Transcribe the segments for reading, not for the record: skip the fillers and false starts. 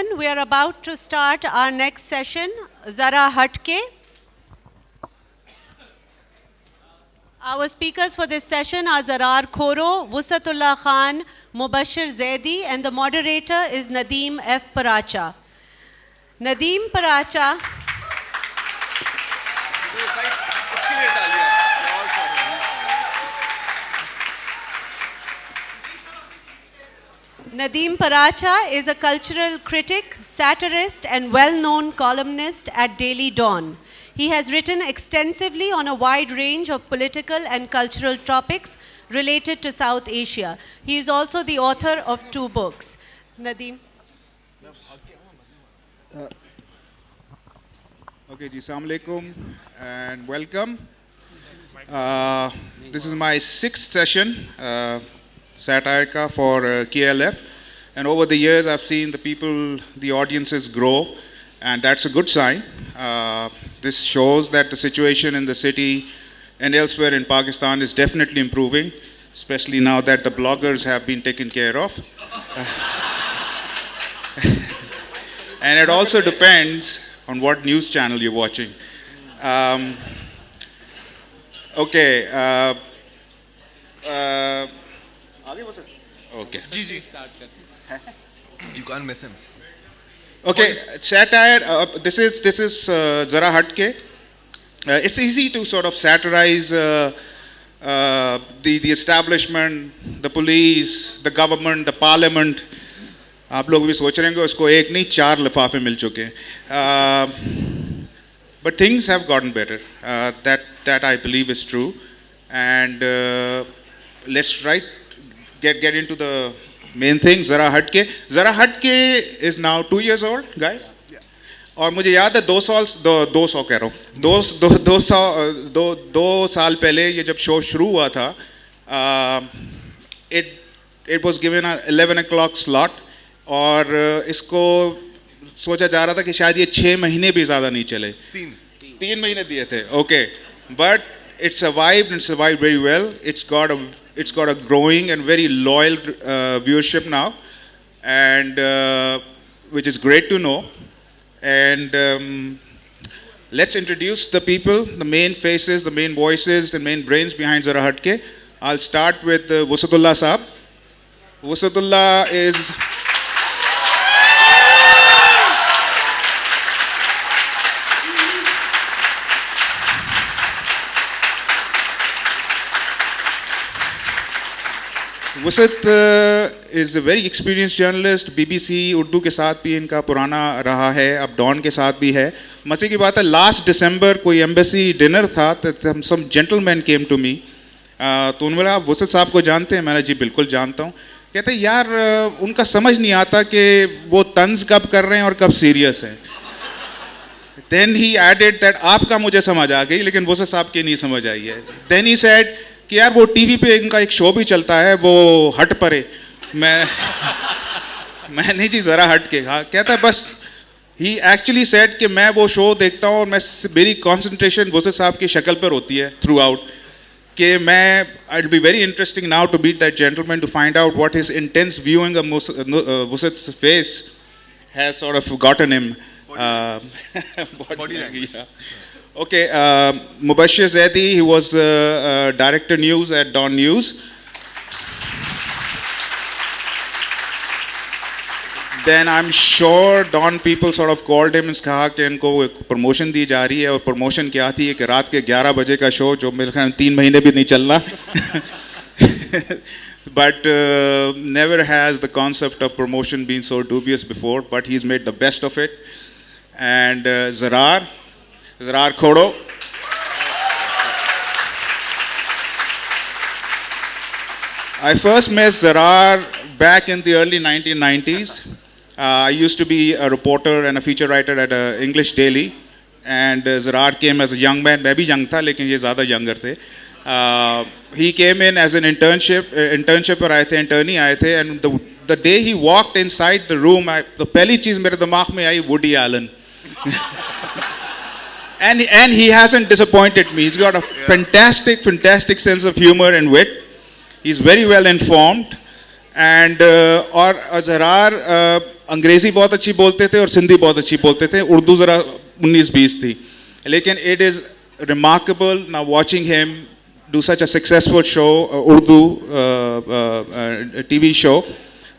gentlemen, we are about to start our next session, Zara Hatke. Our speakers for this session are Zarar Khoro, Wusatullah Khan, Mubashir Zaidi, and the moderator is Nadeem F. Paracha. Nadeem Paracha. Nadeem Paracha is a cultural critic, satirist, and well-known columnist at Daily Dawn. He has written extensively on a wide range of political and cultural topics related to South Asia. He is also the author of 2 books. Nadeem. Okay, ji, assalamu alaikum and welcome. This is my 6th session, satire ka for KLF, and over the years I've seen the audiences grow, and that's a good sign. This shows that the situation in the city and elsewhere in Pakistan is definitely improving, especially now that the bloggers have been taken care of. And it also depends on what news channel you're watching. Okay. Okay. You can't miss him. Okay, satire. This is Zara Hatke. It's easy to sort of satirize the establishment, the police, the government, the parliament. आप लोग भी सोच रहे हैं कि उसको एक नहीं 4 लिफाफे मिल चुके हैं. But things have gotten better. That I believe is true. And let's get into the main thing. Zara Hatke. Zara Hatke is now 2 years old, guys. Yeah. और मुझे याद है 200 कह रहा हूँ 2 साल पहले ये जब शो शुरू हुआ था, it was given an 11 o'clock slot, और इसको सोचा जा रहा था कि शायद ये 6 महीने भी ज़्यादा नहीं चले. 3 महीने दिए थे. Okay, but it survived very well. It's got a growing and very loyal viewership now, and which is great to know. And let's introduce the people, the main faces, the main voices, the main brains behind Zara Hatke. I'll start with Wusatullah Saab. Wusatullah is... Wusat is a very experienced journalist. BBC Urdu के साथ भी इनका पुराना रहा है, अब don के साथ भी है. मजे की बात है, लास्ट दिसंबर कोई एम्बेसी डिनर था, तो some gentlemen came to me. तो उन्होंने बोला, आप वुसत साहब को जानते हैं? मैंने जी बिल्कुल जानता हूँ. कहते हैं यार उनका समझ नहीं आता कि वो तंज कब कर रहे हैं और कब सीरियस हैं. Then he added that आपका मुझे समझ आ गई, लेकिन वुसत साहब की नहीं समझ आई है. Then he said कि यार वो टीवी पे इनका एक शो भी चलता है, वो हट परे. मैं नहीं जी, ज़रा हट के. हाँ, कहता है बस. ही एक्चुअली सेड कि मैं वो शो देखता हूँ और मेरी कंसंट्रेशन वुसत साहब की शक्ल पर होती है थ्रू आउट, कि मैं it be very interesting now to meet that gentleman to find out what his intense viewing of Wusat's face has sort of gotten him. Body language. Yeah. Okay, Mubashir Zaidi, he was director news at Dawn News. Then I'm sure Dawn people sort of called him and कहा कि इनको promotion दी जा रही है, और promotion क्या थी कि रात के 11 बजे का शो जो मेरे ख्याल 3 महीने भी नहीं चलना. But never has the concept of promotion been so dubious before, but he's made the best of it. And Zarar Khoro. I first met Zarar back in the early 1990s. I used to be a reporter and a feature writer at an English daily, and Zarar came as a young man. मैं भी young था, लेकिन ये ज़्यादा younger थे. He came in as an internship पर आए थे, internee आए थे, and the day he walked inside the room, the पहली चीज़ मेरे दिमाग में आई Woody Allen. And he hasn't disappointed me. He's got a fantastic sense of humor and wit. He's very well informed. And और Zarar अंग्रेज़ी बहुत अच्छी बोलते थे और सिंधी बहुत अच्छी बोलते थे, उर्दू ज़रा 19-20 थी, लेकिन it is remarkable now watching him do such a successful show, Urdu TV show.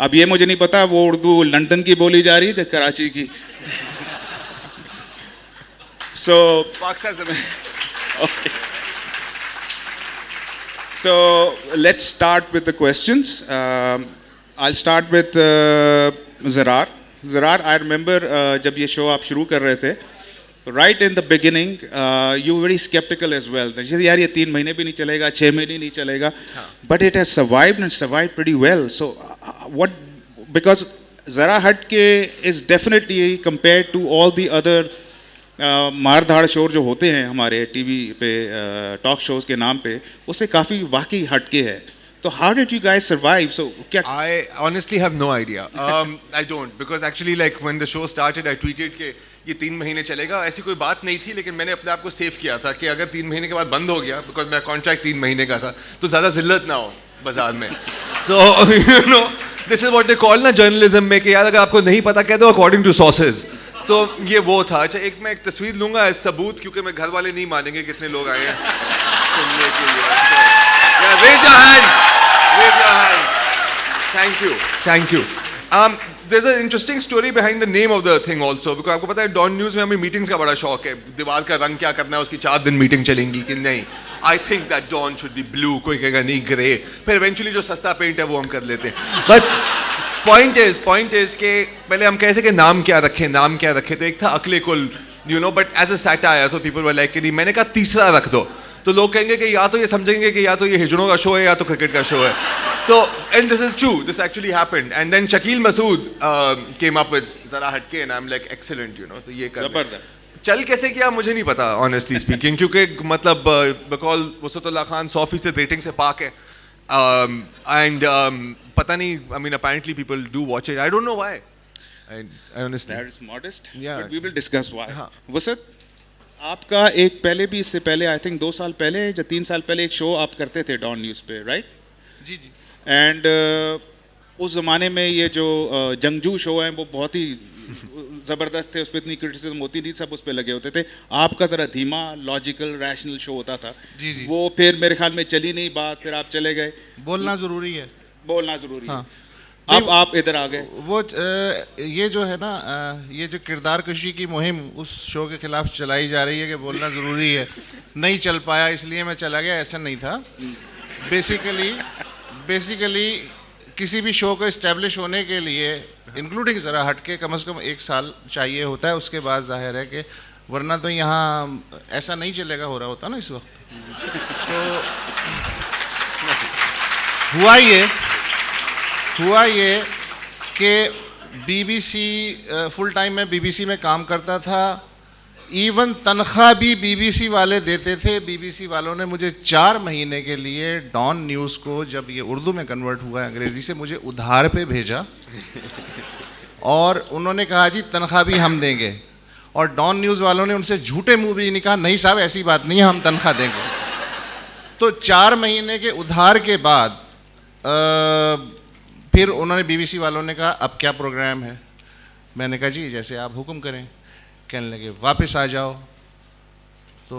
अब ये मुझे नहीं पता वो उर्दू लंदन की बोली जा रही है या कराची की. So, okay. So let's start with the questions. I'll start with Zarar. Zarar, I remember जब ये show आप शुरू कर रहे थे, right in the beginning, you were very skeptical as well. जैसे यार ये 3 महीने भी नहीं चलेगा, 6 महीने नहीं चलेगा, but it has survived and survived pretty well. So what? Because Zara Hatke is definitely compared to all the other मार धाड़ शोर जो होते हैं हमारे टीवी पे टॉक शोज के नाम पे, उससे काफ़ी वाकई हटके है. तो how did you guys survive? So क्या? I honestly have no idea. I don't, because actually like when the show started I tweeted कि ये 3 महीने चलेगा. ऐसी कोई बात नहीं थी, लेकिन मैंने अपने आप को सेव किया था कि अगर 3 महीने के बाद बंद हो गया, बिकॉज मेरा कॉन्ट्रैक्ट 3 महीने का था, तो ज़्यादा जिल्लत ना हो बाजार में. तो you no this is what they call ना जर्नलिज्म में कि यार अगर आपको नहीं पता कह दो अकॉर्डिंग टू सोर्सेज. तो ये वो था. अच्छा, एक मैं एक तस्वीर लूंगा एज सबूत, क्योंकि मैं घर वाले नहीं मानेंगे कितने लोग आए हैं सुनने के लिए. Raise your hand. Raise your hand. Thank you. There's an interesting story behind the name of the thing also, because आपको पता है डॉन न्यूज़ में हमें मीटिंग्स का बड़ा शौक है. दीवार का रंग क्या करना है, उसकी 4 दिन मीटिंग चलेंगी कि नहीं. I think that Dawn should be blue, कोई कहेगा नहीं ग्रे, फिर इवेंचुअली जो सस्ता पेंट है वो हम कर लेते हैं. बट पॉइंट इज कि पहले हम कहते थे कि नाम क्या रखें. तो एक था अकले कुल, you know, but as a satire, so people were like कि नहीं. मैंने कहा तीसरा रख दो, तो लोग कहेंगे कि या तो ये समझेंगे कि या तो ये हिजड़ों का शो है या तो क्रिकेट का शो है. तो and this is true, this actually happened. And then Shakeel Masood came up with Zara Hatke and I am like excellent, you know. तो ये कर जबरदस्त. चल कैसे किया मुझे नहीं पता ऑनेस्टली स्पीकिंग, क्योंकि मतलब बकौल वसतुल्लाह खान 100% रेटिंग से पाक है. एंड पता नहीं, I mean apparently people do watch it. I don't know why. I honestly. That is modest. Yeah. But we will discuss why. हाँ. वसत, आपका एक पहले भी, इससे पहले आई थिंक 2 साल पहले या 3 साल पहले एक शो आप करते थे डॉन न्यूज़ पे, राइट? जी. एंड उस ज़माने में ये जो जंगजू शो हैं वो बहुत ही ज़बरदस्त थे, उस पर इतनी क्रिटिसिज्म होती थी, सब उस पर लगे होते थे. आपका ज़रा धीमा लॉजिकल रैशनल शो होता था. जी. वो फिर मेरे ख्याल में चली नहीं बात, फिर आप चले गए. बोलना ज़रूरी है. हाँ. अब आप इधर आ गए. वो ये जो है ना, ये जो किरदार कशी की मुहिम उस शो के खिलाफ चलाई जा रही है कि बोलना ज़रूरी है. नहीं चल पाया इसलिए मैं चला गया, ऐसा नहीं था. बेसिकली किसी भी शो को इस्टेब्लिश होने के लिए, इंक्लूडिंग ज़रा हटके, कम से कम 1 साल चाहिए होता है. उसके बाद जाहिर है कि वरना तो यहाँ ऐसा नहीं चलेगा, हो रहा होता ना इस वक्त. तो हुआ ये कि बीबीसी फुल टाइम में बीबीसी में काम करता था. इवन तनख्वाह भी बीबीसी वाले देते थे. बीबीसी वालों ने मुझे 4 महीने के लिए डॉन न्यूज़ को, जब ये उर्दू में कन्वर्ट हुआ अंग्रेज़ी से, मुझे उधार पे भेजा और उन्होंने कहा जी तनख्वाह भी हम देंगे. और डॉन न्यूज़ वालों ने उनसे झूठे मुंह भी नहीं कहा नहीं साहब ऐसी बात नहीं है, हम तनख्वाह देंगे. तो 4 महीने के उधार के बाद फिर उन्होंने बीबीसी वालों ने कहा अब क्या प्रोग्राम है. मैंने कहा जी जैसे आप हुक्म करें. कहने लगे वापस आ जाओ. तो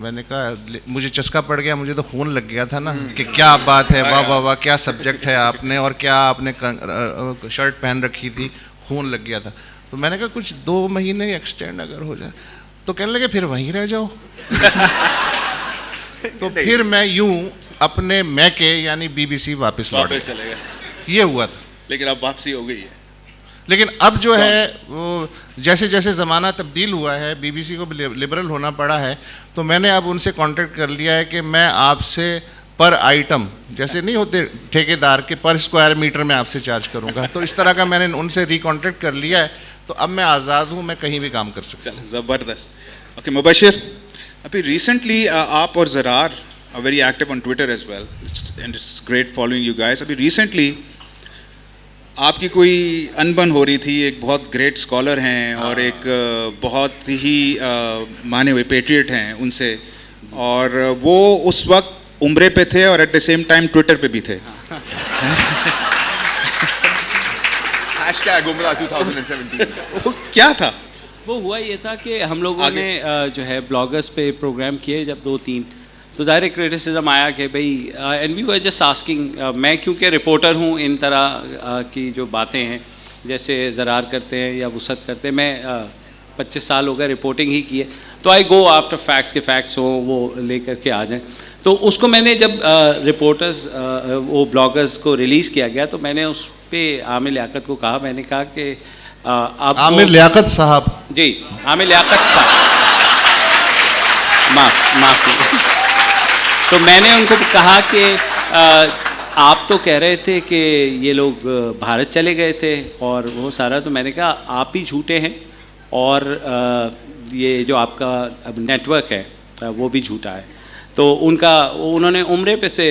मैंने कहा मुझे चस्का पड़ गया, मुझे तो खून लग गया था ना कि क्या बात है, वाह वाह वाह क्या सब्जेक्ट है आपने, और क्या आपने शर्ट पहन रखी थी, खून लग गया था. तो मैंने कहा कुछ 2 महीने एक्सटेंड अगर हो जाए. तो कहने लगे फिर वहीं रह जाओ. तो फिर मैं यूं अपने मैके यानी बीबीसी वापस लौट चले गए. ये हुआ था. लेकिन अब वापसी हो गई है. लेकिन अब जो है वो जैसे जैसे ज़माना तब्दील हुआ है, बीबीसी को लिबरल होना पड़ा है, तो मैंने अब उनसे कांटेक्ट कर लिया है कि मैं आपसे पर आइटम, जैसे नहीं होते ठेकेदार के, पर स्क्वायर मीटर में आपसे चार्ज करूंगा. तो इस तरह का मैंने उनसे रिकॉन्टेक्ट कर लिया है. तो अब मैं आज़ाद हूँ, मैं कहीं भी काम कर सकता हूँ. ज़बरदस्त. ओके मुबशिर, अभी रिसेंटली आप और Zarar are very active on Twitter as well, and it's great following you guys. अभी recently आपकी कोई अनबन हो रही थी, एक बहुत ग्रेट स्कॉलर हैं और एक बहुत ही माने हुए पेट्रियट हैं उनसे, और वो उस वक्त उम्रे पे थे और at the same time Twitter पे भी थे. हैशटैग उमरा 2017। वो क्या था? वो हुआ ये था कि हम लोगों ने जो है ब्लॉगर्स पे प्रोग्राम किए जब 2-3, तो ज़ाहिर क्रिटिसिज्म आया कि भाई and we were just asking, मैं क्योंकि रिपोर्टर हूँ, इन तरह की जो बातें हैं जैसे ज़रार करते हैं या वसअत करते हैं, मैं 25 साल हो गए रिपोर्टिंग ही की है, तो आई गो आफ्टर फैक्ट्स के फैक्ट्स हो वो लेकर के आ जाएं। तो उसको मैंने जब रिपोर्टर्स वो ब्लॉगर्स को रिलीज़ किया गया तो मैंने उस पर आमिर लियाकत को कहा, मैंने कहा कि आप आमिर लियाकत साहब, जी आमिर लियाकत साहब, माफ़ी तो मैंने उनको कहा कि आप तो कह रहे थे कि ये लोग भारत चले गए थे और वो सारा, तो मैंने कहा आप ही झूठे हैं और ये जो आपका अब नेटवर्क है वो भी झूठा है। तो उन्होंने उम्रे पे से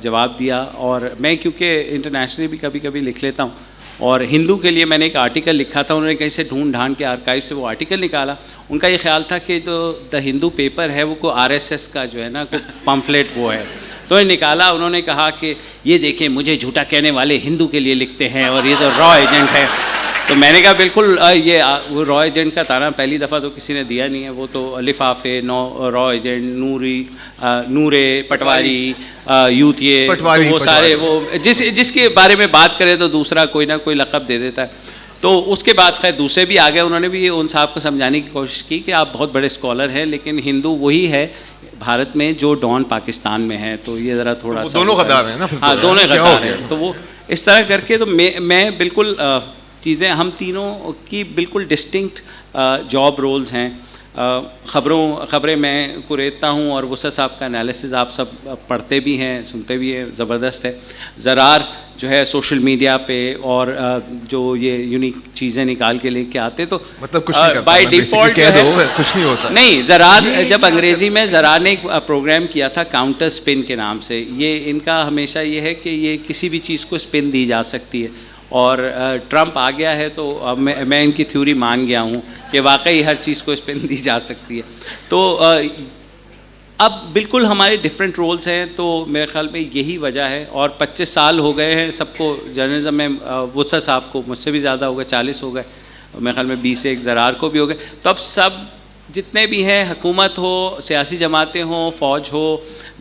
जवाब दिया, और मैं क्योंकि इंटरनेशनली भी कभी कभी लिख लेता हूँ, और हिंदू के लिए मैंने एक आर्टिकल लिखा था, उन्होंने कहीं से ढूंढ ढांड के आर्काइव से वो आर्टिकल निकाला। उनका ये ख्याल था कि जो द हिंदू पेपर है वो को आरएसएस का जो है ना कोई पम्फलेट वो है, तो ये निकाला। उन्होंने कहा कि ये देखें मुझे झूठा कहने वाले हिंदू के लिए लिखते हैं और ये तो रॉ एजेंट है। तो मैंने कहा बिल्कुल ये वो रॉ एजेंट का ताना पहली दफ़ा तो किसी ने दिया नहीं है, वो तो लिफाफे रॉ एजेंट, नूरे पटवारी, यूथ ये पटवारी, तो वो सारे वो जिसके बारे में बात करें तो दूसरा कोई ना कोई लक़ब दे देता है। तो उसके बाद खैर दूसरे भी आ गए, उन्होंने भी उन साहब को समझाने की कोशिश की कि आप बहुत बड़े स्कॉलर हैं, लेकिन हिंदू वही है भारत में जो डॉन पाकिस्तान में है, तो ये ज़रा थोड़ा सा दोनों गद्दार हैं ना। हाँ दोनों गद्दार हैं। तो वो इस तरह करके तो मैं बिल्कुल चीज़ें, हम तीनों की बिल्कुल डिस्टिंक्ट जॉब रोल्स हैं। ख़बरें मैं कुरेदता हूँ और वसअत साहब का एनालिसिस आप सब पढ़ते भी हैं, सुनते भी हैं, ज़बरदस्त है। ज़रार जो है सोशल मीडिया पे और जो ये यूनिक चीज़ें निकाल के लेके आते, तो मतलब कुछ नहीं करता, बाय मैं डिफ़ॉल्ट कह दो कुछ नहीं होता। नहीं, ज़रार जब अंग्रेज़ी में ज़रार ने एक प्रोग्राम किया था काउंटर स्पिन के नाम से, ये इनका हमेशा ये है कि ये किसी भी चीज़ को स्पिन दी जा सकती है, और ट्रंप आ गया है तो अब मैं इनकी थ्योरी मान गया हूँ कि वाकई हर चीज़ को स्पिन दी जा सकती है। तो अब बिल्कुल हमारे डिफरेंट रोल्स हैं, तो मेरे ख्याल में यही वजह है। और 25 साल हो गए हैं सबको जर्नलिज्म में, वसअत साहब को मुझसे भी ज़्यादा हो गए, 40 हो गए, मेरे ख्याल में 20 एक ज़रार को भी हो गए। तो अब सब जितने भी हैं, हुकूमत हो, सियासी जमातें हों, फ़ौज हो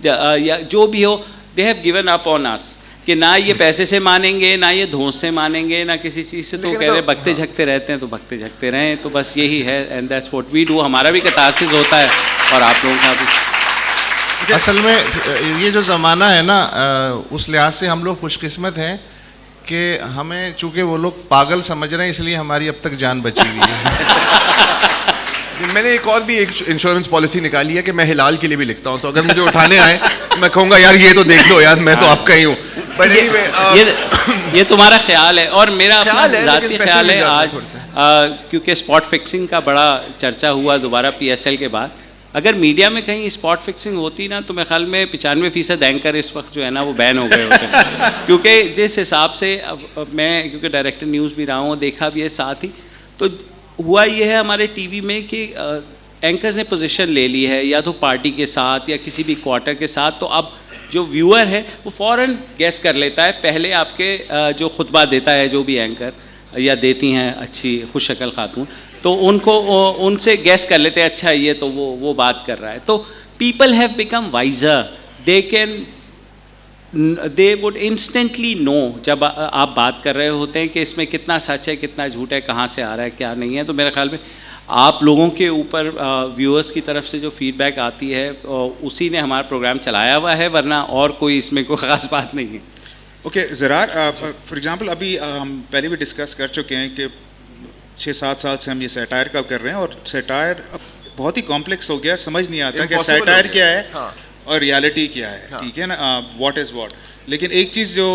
या जो भी हो, they have given up on us कि ना ये पैसे से मानेंगे, ना ये धौंस से मानेंगे, ना किसी चीज़ से। तो कह रहे बकते झकते रहते हैं तो बकते झकते रहें, तो बस यही है, and that's what we do. हमारा भी कैथारसिस होता है और आप लोगों का भी। असल में ये जो ज़माना है ना, उस लिहाज से हम लोग खुशकिस्मत हैं कि हमें चूँकि वो लोग पागल समझ रहे हैं, इसलिए हमारी अब तक जान बची हुई है। मैंने एक और भी एक इंश्योरेंस पॉलिसी निकाली है कि मैं हिलाल के लिए भी लिखता हूँ, तो अगर मुझे उठाने आए तो मैं कहूँगा यार ये तो देख लो यार, मैं तो आपका ही हूँ। बट ये तुम्हारा ख्याल है, और मेरा अपना ज़ाती ख्याल है आज, क्योंकि स्पॉट फिक्सिंग का बड़ा चर्चा हुआ दोबारा PSL के बाद। अगर मीडिया में कहीं स्पॉट फिक्सिंग होती ना, तो मेरे ख्याल में 95% एंकर इस वक्त जो है ना वो बैन हो गए होते। क्योंकि जिस हिसाब से अब मैं, क्योंकि डायरेक्टर न्यूज़ भी रहा हूँ, देखा भी है साथ ही, तो हुआ ये है हमारे टीवी में कि एंकर्स ने पोजीशन ले ली है, या तो पार्टी के साथ या किसी भी क्वार्टर के साथ। तो अब जो व्यूअर है वो फ़ौरन गैस कर लेता है, पहले आपके जो खुतबा देता है जो भी एंकर या देती हैं अच्छी खुशशक्ल खातून, तो उनसे गैस कर लेते हैं, अच्छा ये तो वो बात कर रहा है। तो people have become wiser, they would instantly know जब आप बात कर रहे होते हैं कि इसमें कितना सच है, कितना झूठ है, कहाँ से आ रहा है, क्या नहीं है। तो मेरे ख्याल में आप लोगों के ऊपर व्यूअर्स की तरफ से जो फीडबैक आती है उसी ने हमारा प्रोग्राम चलाया हुआ है, वरना और कोई इसमें कोई ख़ास बात नहीं है। ओके ज़रार, फॉर एग्जांपल अभी हम पहले भी डिस्कस कर चुके हैं कि 6-7 साल से हम ये सैटायर का कर रहे हैं, और सैटायर अब बहुत ही कॉम्प्लेक्स हो गया, समझ नहीं आता कि सैटायर क्या है और रियलिटी क्या है, ठीक है ना, व्हाट इज़ व्हाट। लेकिन एक चीज़ जो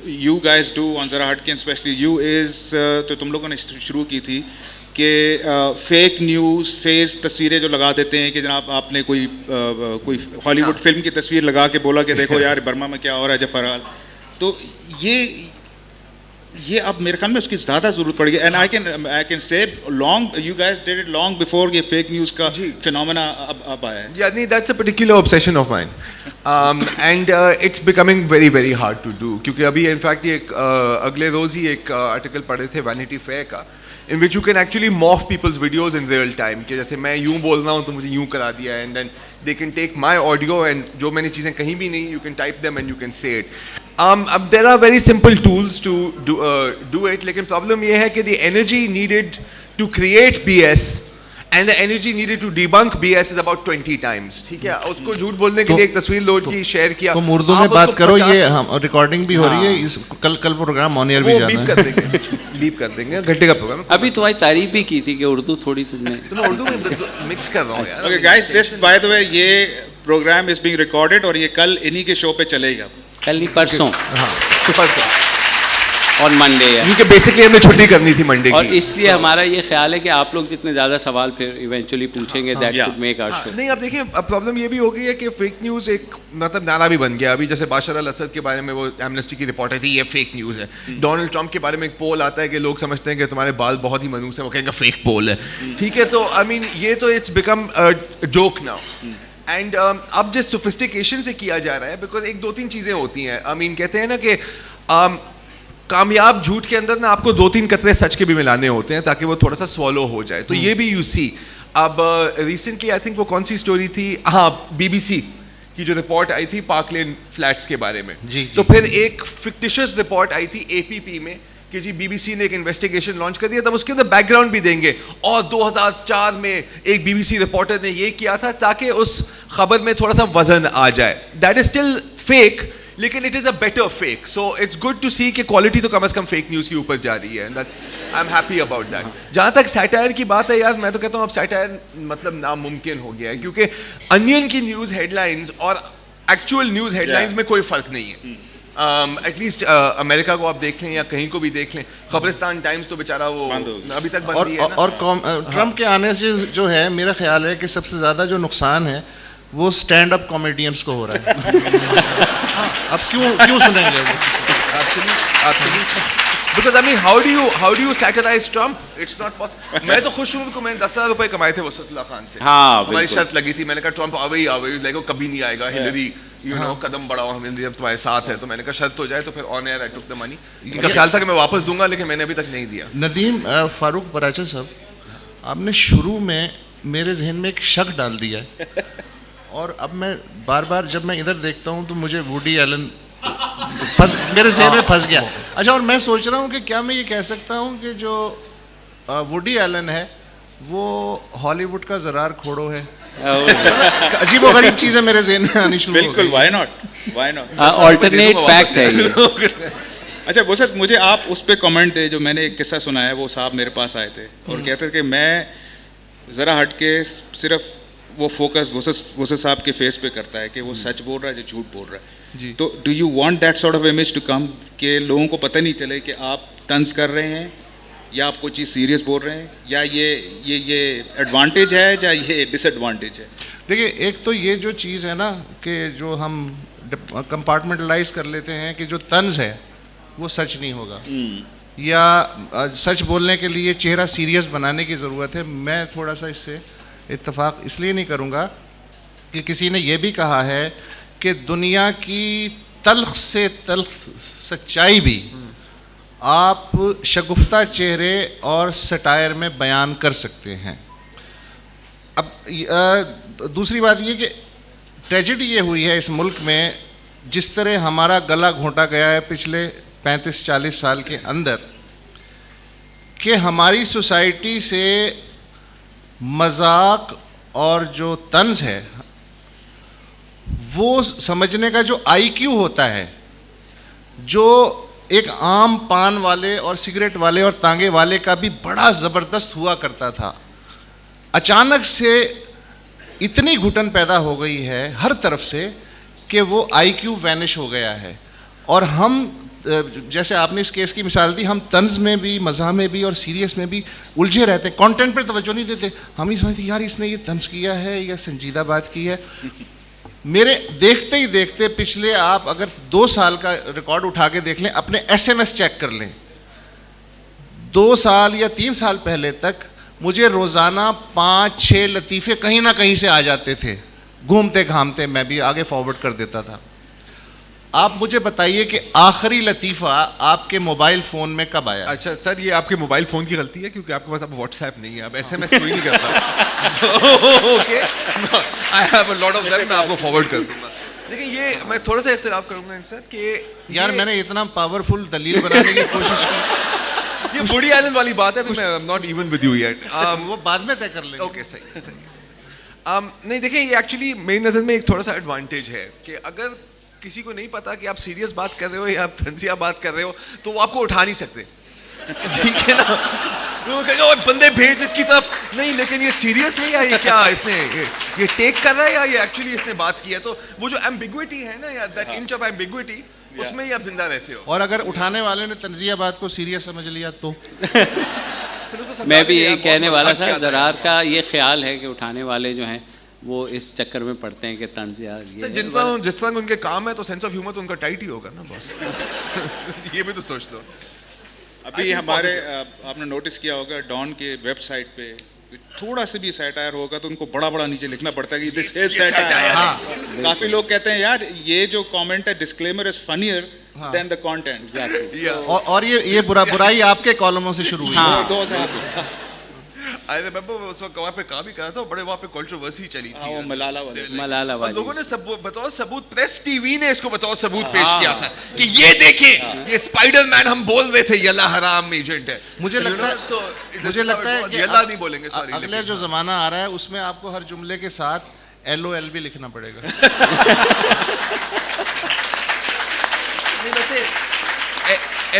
यू गाइज डू ऑन ज़रा हटके, स्पेशली यू इज़, तो तुम लोगों ने शुरू की थी कि फेक न्यूज़ फेस तस्वीरें जो लगा देते हैं कि जनाब आपने कोई हॉलीवुड फिल्म की तस्वीर लगा के बोला कि देखो यार बर्मा में क्या हो रहा है जफरहाल। तो ये ये अब मेरे ख्याल में उसकी ज़्यादा ज़रूरत पड़ेगी and I can say long you guys did it long before ये फेक न्यूज़ का फिनोमेना अब आया है. Yeah, that's a particular obsession of mine, and it's becoming very very hard to do. क्योंकि अभी इनफैक्ट ये अगले रोज ही एक आर्टिकल पढ़े थे वैनिटी फेयर का, in which you can actually morph people's videos in real time. कि जैसे मैं यूं बोल रहा हूँ तो मुझे यूं करा दिया है, and then they can take my audio and जो मैंने चीज़ें कहीं भी नहीं, you can type them and you can say it. अब there are very simple tools to do it, लेकिन problem ये है कि the energy needed to create BS and the energy needed to debunk BS is about 20 times. ठीक है, उसको झूठ बोलने के लिए एक तस्वीर लोड की, शेयर किया. तुम उर्दू में बात करो, ये हम रिकॉर्डिंग भी हो रही है, इस कल प्रोग्राम ऑन एयर भी जाना है. कर देंगे, बीप कर देंगे, घंटे का प्रोग्राम. अभी तुम्हारी तारीफ भी की थी कि उर्दू थोड़ी तुमने. तो मैं उर्दू में मिक्स कर रहा हूँ यार. Okay guys, this by the way ये प्रोग्राम is being recorded और ये कल इन्हीं के शो पे चलेगा. कल नहीं परसों, परसों ऑन मंडे है. क्योंकि बेसिकली हमें छुट्टी करनी थी मंडे और की. इसलिए हमारा ये ख्याल है कि आप लोग जितने ज़्यादा सवाल फिर इवेंचुअली पूछेंगे that Yeah. Could make our show. नहीं, अब देखिए, अब प्रॉब्लम ये भी हो गई है कि फेक न्यूज़ एक मतलब नारा भी बन गया. अभी जैसे बाशर अल असद के बारे में वो एमनेस्टी की रिपोर्ट आई थी, ये फेक न्यूज़ है. डोनाल्ड ट्रंप के बारे में एक पोल आता है कि लोग समझते हैं कि तुम्हारे बाल बहुत ही मनूस है, वो कहेंगे फेक पोल है. ठीक है, तो आई मीन ये तो it's become joke now. And अब जिस सोफिस्टिकेशन से किया जा रहा है, बिकॉज एक दो तीन चीज़ें होती हैं. आई मीन कहते हैं ना कि कामयाब झूठ के अंदर ना आपको दो तीन कतरे सच के भी मिलाने होते हैं ताकि वो थोड़ा सा स्वॉलो हो जाए. तो ये भी यू सी. अब रिसेंटली आई थिंक वो कौन सी स्टोरी थी, हाँ, BBC की जो रिपोर्ट आई थी पार्क लेन फ्लैट्स के बारे में. जी. तो फिर एक फिक्टिशियस रिपोर्ट आई थी APP में कि जी BBC ने एक इन्वेस्टिगेशन लॉन्च कर दिया. तब उसके अंदर बैकग्राउंड भी देंगे, और 2004 में एक BBC रिपोर्टर ने ये किया था ताकि उस खबर में थोड़ा सा वजन आ जाए. दैट इज स्टिल फेक, लेकिन it is a better fake. So it's good to see कि क्वालिटी तो कम से कम फेक न्यूज़ के ऊपर जा रही है, and that's I am happy about that. जहाँ तक सैटायर की बात है यार, मैं तो कहता हूँ अब सैटायर मतलब नामुमकिन हो गया है, क्योंकि अनियन की न्यूज़ हेडलाइंस और एक्चुअल न्यूज़ हेडलाइंस में कोई फ़र्क नहीं है. एटलीस्ट अमेरिका को आप देख लें या कहीं को भी देख लें, खबरिस्तान टाइम्स तो बेचारा वो अभी तक बंद ही है ना. और ट्रम्प के आने से जो है, मेरा ख्याल है कि सबसे ज़्यादा जो नुकसान है वो स्टैंड अप कॉमेडियंस को हो रहा है. अब क्यों सुनेंगे वो? Because I mean, how do you satirize Trump? It's not possible. मैं तो खुश हूँ कि मैंने 10,000 रुपए कमाए थे वसुल्ला खान से. हाँ, हमारी बिल्कुल. शर्त लगी थी, मैंने कहा ट्रम्प आवे ही आवे, लाइक कभी नहीं आएगा. हिलरी यू नो कदम बढ़ाओ, हम जब तुम्हारे साथ है. तो मैंने कहा शर्त हो जाए, तो फिर on air I took the money. इनका ख्याल था कि मैं वापस दूंगा, लेकिन मैंने अभी तक नहीं दिया. नदीम फारूक बराचा साहब, आपने शुरू में मेरे जहन में एक शक डाल दिया है, और अब मैं बार बार जब मैं इधर देखता हूँ तो मुझे वुडी एलन मेरे जहन में फंस गया. अच्छा, और मैं सोच रहा हूँ कि क्या मैं ये कह सकता हूँ कि जो वुडी एलन है वो हॉलीवुड का ज़रार खोड़ो है. अजीब और गरीब चीज़ें मेरे जहन में आनी शुरू हो गई. बिल्कुल, why not. ऑल्टरनेट फैक्ट है ये. अच्छा वो सर, मुझे आप उस पर कमेंट दे. जो मैंने एक किस्सा सुना है, वो साहब मेरे पास आए थे और कहते थे कि मैं ज़रा हट के सिर्फ वो फोकस वसत साहब के फेस पे करता है कि वो सच बोल रहा है, जो झूठ बोल रहा है. तो do you want that sort of image to come, कि लोगों को पता नहीं चले कि आप तंज कर रहे हैं या आप कोई चीज़ सीरियस बोल रहे हैं, या ये एडवांटेज है या ये डिसएडवांटेज है? देखिए, एक तो ये जो चीज़ है ना कि जो हम कंपार्टमेंटलाइज कर लेते हैं कि जो तंज है वो सच नहीं होगा, या सच बोलने के लिए चेहरा सीरियस बनाने की ज़रूरत है. मैं थोड़ा सा इससे इत्तेफाक इसलिए नहीं करूँगा कि किसी ने यह भी कहा है कि दुनिया की तल्ख से तल्ख सच्चाई भी आप शगुफ्ता चेहरे और सटायर में बयान कर सकते हैं. अब दूसरी बात ये कि ट्रेजेडी ये हुई है इस मुल्क में, जिस तरह हमारा गला घोंटा गया है पिछले 35-40 साल के अंदर, कि हमारी सोसाइटी से मजाक और जो तंज है वो समझने का जो IQ होता है, जो एक आम पान वाले और सिगरेट वाले और तांगे वाले का भी बड़ा ज़बरदस्त हुआ करता था, अचानक से इतनी घुटन पैदा हो गई है हर तरफ से कि वो IQ वैनिश हो गया है. और हम, जैसे आपने इस केस की मिसाल दी, हम तंज में भी, मज़ाह में भी और सीरियस में भी उलझे रहते हैं. कंटेंट पर तवज्जो नहीं देते. हम नहीं समझते यार इसने ये तंज किया है या संजीदा बात की है. मेरे देखते ही देखते पिछले, आप अगर 2 साल का रिकॉर्ड उठा के देख लें, अपने SMS चेक कर लें, 2 साल या 3 साल पहले तक मुझे रोज़ाना 5-6 लतीफ़े कहीं ना कहीं से आ जाते थे, घूमते घामते मैं भी आगे फॉरवर्ड कर देता था। आप मुझे बताइए कि आखिरी लतीफ़ा आपके मोबाइल फ़ोन में कब आया? अच्छा सर, ये आपके मोबाइल फ़ोन की गलती है क्योंकि आपके पास अब व्हाट्सएप नहीं है, अब SMS कोई नहीं करता। Okay, I have a lot of that, मैं आपको फॉरवर्ड कर दूंगा। लेकिन ये मैं थोड़ा सा इख्तिलाफ करूंगा इनके साथ कि यार मैंने इतना पावरफुल दलील बनाने की कोशिश की। ये बूढ़ी आइलैंड वाली बात है, मैं not even with you yet. वो बाद में तय कर लेंगे। ओके, सही। नहीं देखिए, ये एक्चुअली मेरी नज़र में एक थोड़ा सा एडवांटेज है कि अगर किसी को नहीं पता कि आप सीरियस बात कर रहे हो या आप तंजिया बात कर रहे हो तो वो आपको उठा नहीं सकते। ठीक है ना, वो कहेगा वो बंदे भेज इसकी तरफ, नहीं लेकिन ये सीरियस है या ये क्या इसने ये टेक कर रहा है या ये एक्चुअली इसने बात की है। तो वो जो एम्बिग्विटी है ना यार, दैट इंच ऑफ एम्बिग्विटी, उसमें ही आप जिंदा रहते हो। और अगर उठाने वाले ने तंजिया बात को सीरियस समझ लिया तो मैं भी यही कहने वाला था, ज़रार का ये ख्याल है कि उठाने वाले जो हैं वो इस चक्कर में पड़ते हैं कि तंजिया जिस तरह उनके काम है तो सेंस ऑफ ह्यूमर तो उनका टाइट ही होगा ना बॉस। ये भी तो सोच लो। अभी हमारे आपने नोटिस किया होगा डॉन के वेबसाइट पे थोड़ा सा भी सैटायर होगा तो उनको बड़ा बड़ा नीचे लिखना पड़ता है कि दिस इज सैटायर। हाँ, काफी लोग कहते हैं यार ये जो कमेंट है disclaimer is funnier than the content. और ये बुराई आपके कॉलमों से शुरू हुई। हाँ, आई रिमेंबर उस वक्त वहाँ पे काम भी कर रहा था, बड़े वहाँ पे कंट्रोवर्सी चली थी। वो मलाला वाली लोगों ने बतौर सबूत, प्रेस टीवी ने इसको बतौर सबूत पेश किया था कि ये देखें, ये स्पाइडरमैन हम बोल रहे थे यला हराम एजेंट है। मुझे लगता है कि यला नहीं बोलेंगे, सॉरी। अगले जो जमाना आ रहा है उसमें आपको हर जुमले के साथ LOL भी लिखना पड़ेगा। नहीं, वैसे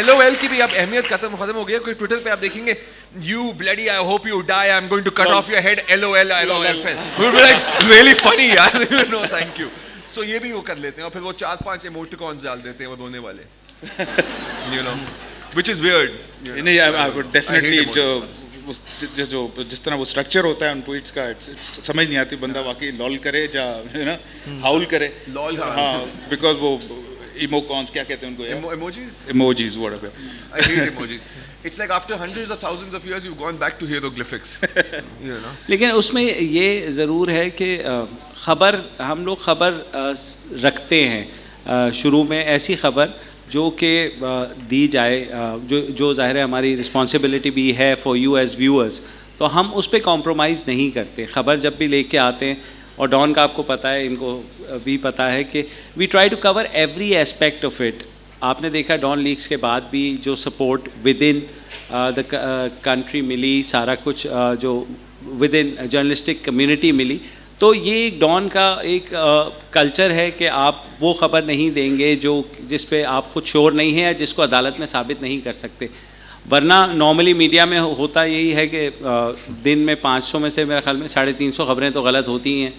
LOL की भी अब अहमियत खत्म हो गई है। कोई ट्विटर पे आप देखेंगे, you bloody I hope you die, I'm going to cut off your head, LOL we'll be like really funny यार, no thank you। so ये भी वो कर लेते हैं और फिर वो 4-5 इमोटिकॉन्स डाल देते हैं वो रोने वाले, you know, which is weird। नहीं, I would definitely जो जिस तरह वो स्ट्रक्चर होता है उन ट्वीट्स का समझ नहीं आती, बंदा वाकई लॉल करे या ना हाउल करे। लॉल, हाँ, बिकॉज वो इमोकॉन्स क्या कहते हैं उनको, emojis whatever। I hate emojis। It's like after hundreds of thousands of years you've gone back to hieroglyphics, you know। लेकिन उसमें ये ज़रूर है कि ख़बर हम लोग रखते हैं शुरू में ऐसी ख़बर जो कि दी जाए, जो ज़ाहिर है हमारी रिस्पॉन्सिबिलिटी भी है फॉर यू एज़ व्यूअर्स, तो हम उस पर कॉम्प्रोमाइज़ नहीं करते। ख़बर जब भी लेके आते हैं, और डॉन का आपको पता है, इनको भी पता है कि we try to cover every aspect of it. आपने देखा डॉन लीक्स के बाद भी जो support within the country मिली, सारा कुछ जो विद इन जर्नलिस्टिक कम्युनिटी मिली, तो ये डॉन का एक कल्चर है कि आप वो ख़बर नहीं देंगे जिस पे आप खुद श्योर नहीं हैं या जिसको अदालत में साबित नहीं कर सकते। वरना नॉर्मली मीडिया में होता यही है कि दिन में 500 में से मेरे ख्याल में 350 खबरें तो गलत होती हैं,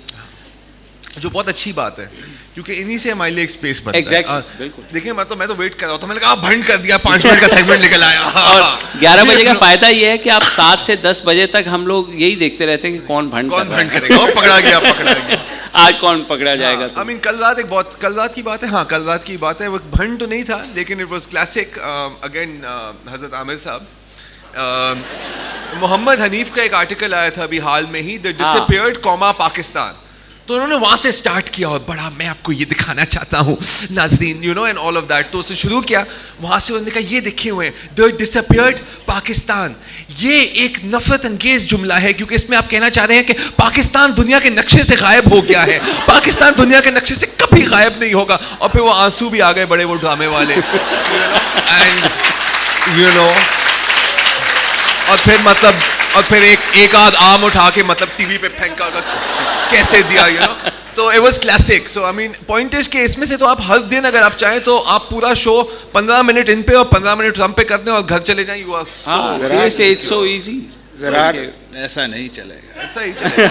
जो बहुत अच्छी बात है क्योंकि इन्हीं से हमारे लिए एक स्पेस बनता है। Exactly, देखिए मैं तो वेट कर रहा था, मैंने कहा भंड कर दिया, 5 मिनट का सेगमेंट निकल आया। और 11 बजे का फायदा ये है कि आप 7 से 10 बजे तक हम लोग यही देखते रहते हैं कि कौन भंड करेगा, और पकड़ा गया आज कौन पकड़ा जाएगा। आई मीन कल रात की बात है, हाँ कल रात की बात है, वो भंड तो नहीं था लेकिन इट वाज क्लासिक अगेन हजरत आमिर साहब, मोहम्मद हनीफ का एक आर्टिकल आया था अभी हाल में ही, द डिसअपीयर्ड पाकिस्तान, तो उन्होंने वहां से स्टार्ट किया और बड़ा मैं आपको ये दिखाना चाहता हूँ नाज़रीन, you know, and all of that. तो उससे शुरू किया, वहां से उन्होंने कहा ये देखे हुए हैं द डिसअपीयर्ड पाकिस्तान। ये एक नफरत अंगेज जुमला है क्योंकि इसमें आप कहना चाह रहे हैं कि पाकिस्तान दुनिया के नक्शे से गायब हो गया है, पाकिस्तान दुनिया के नक्शे से कभी गायब नहीं होगा। और फिर वो आंसू भी आ गए बड़े, वो ड्रामे वाले, एंड यू नो, और फिर एक आध आम उठा के मतलब टीवी पे फेंका कैसे दिया, यू नो। तो it was classic. So I mean point is कि इसमें से तो आप हर दिन अगर आप चाहें तो आप पूरा शो 15 मिनट इन पे और 15 मिनट हम पे करते हैं और घर चले जाएं। You are seriously it's so easy. जरा ऐसा नहीं चलेगा, ऐसा ही चलेगा।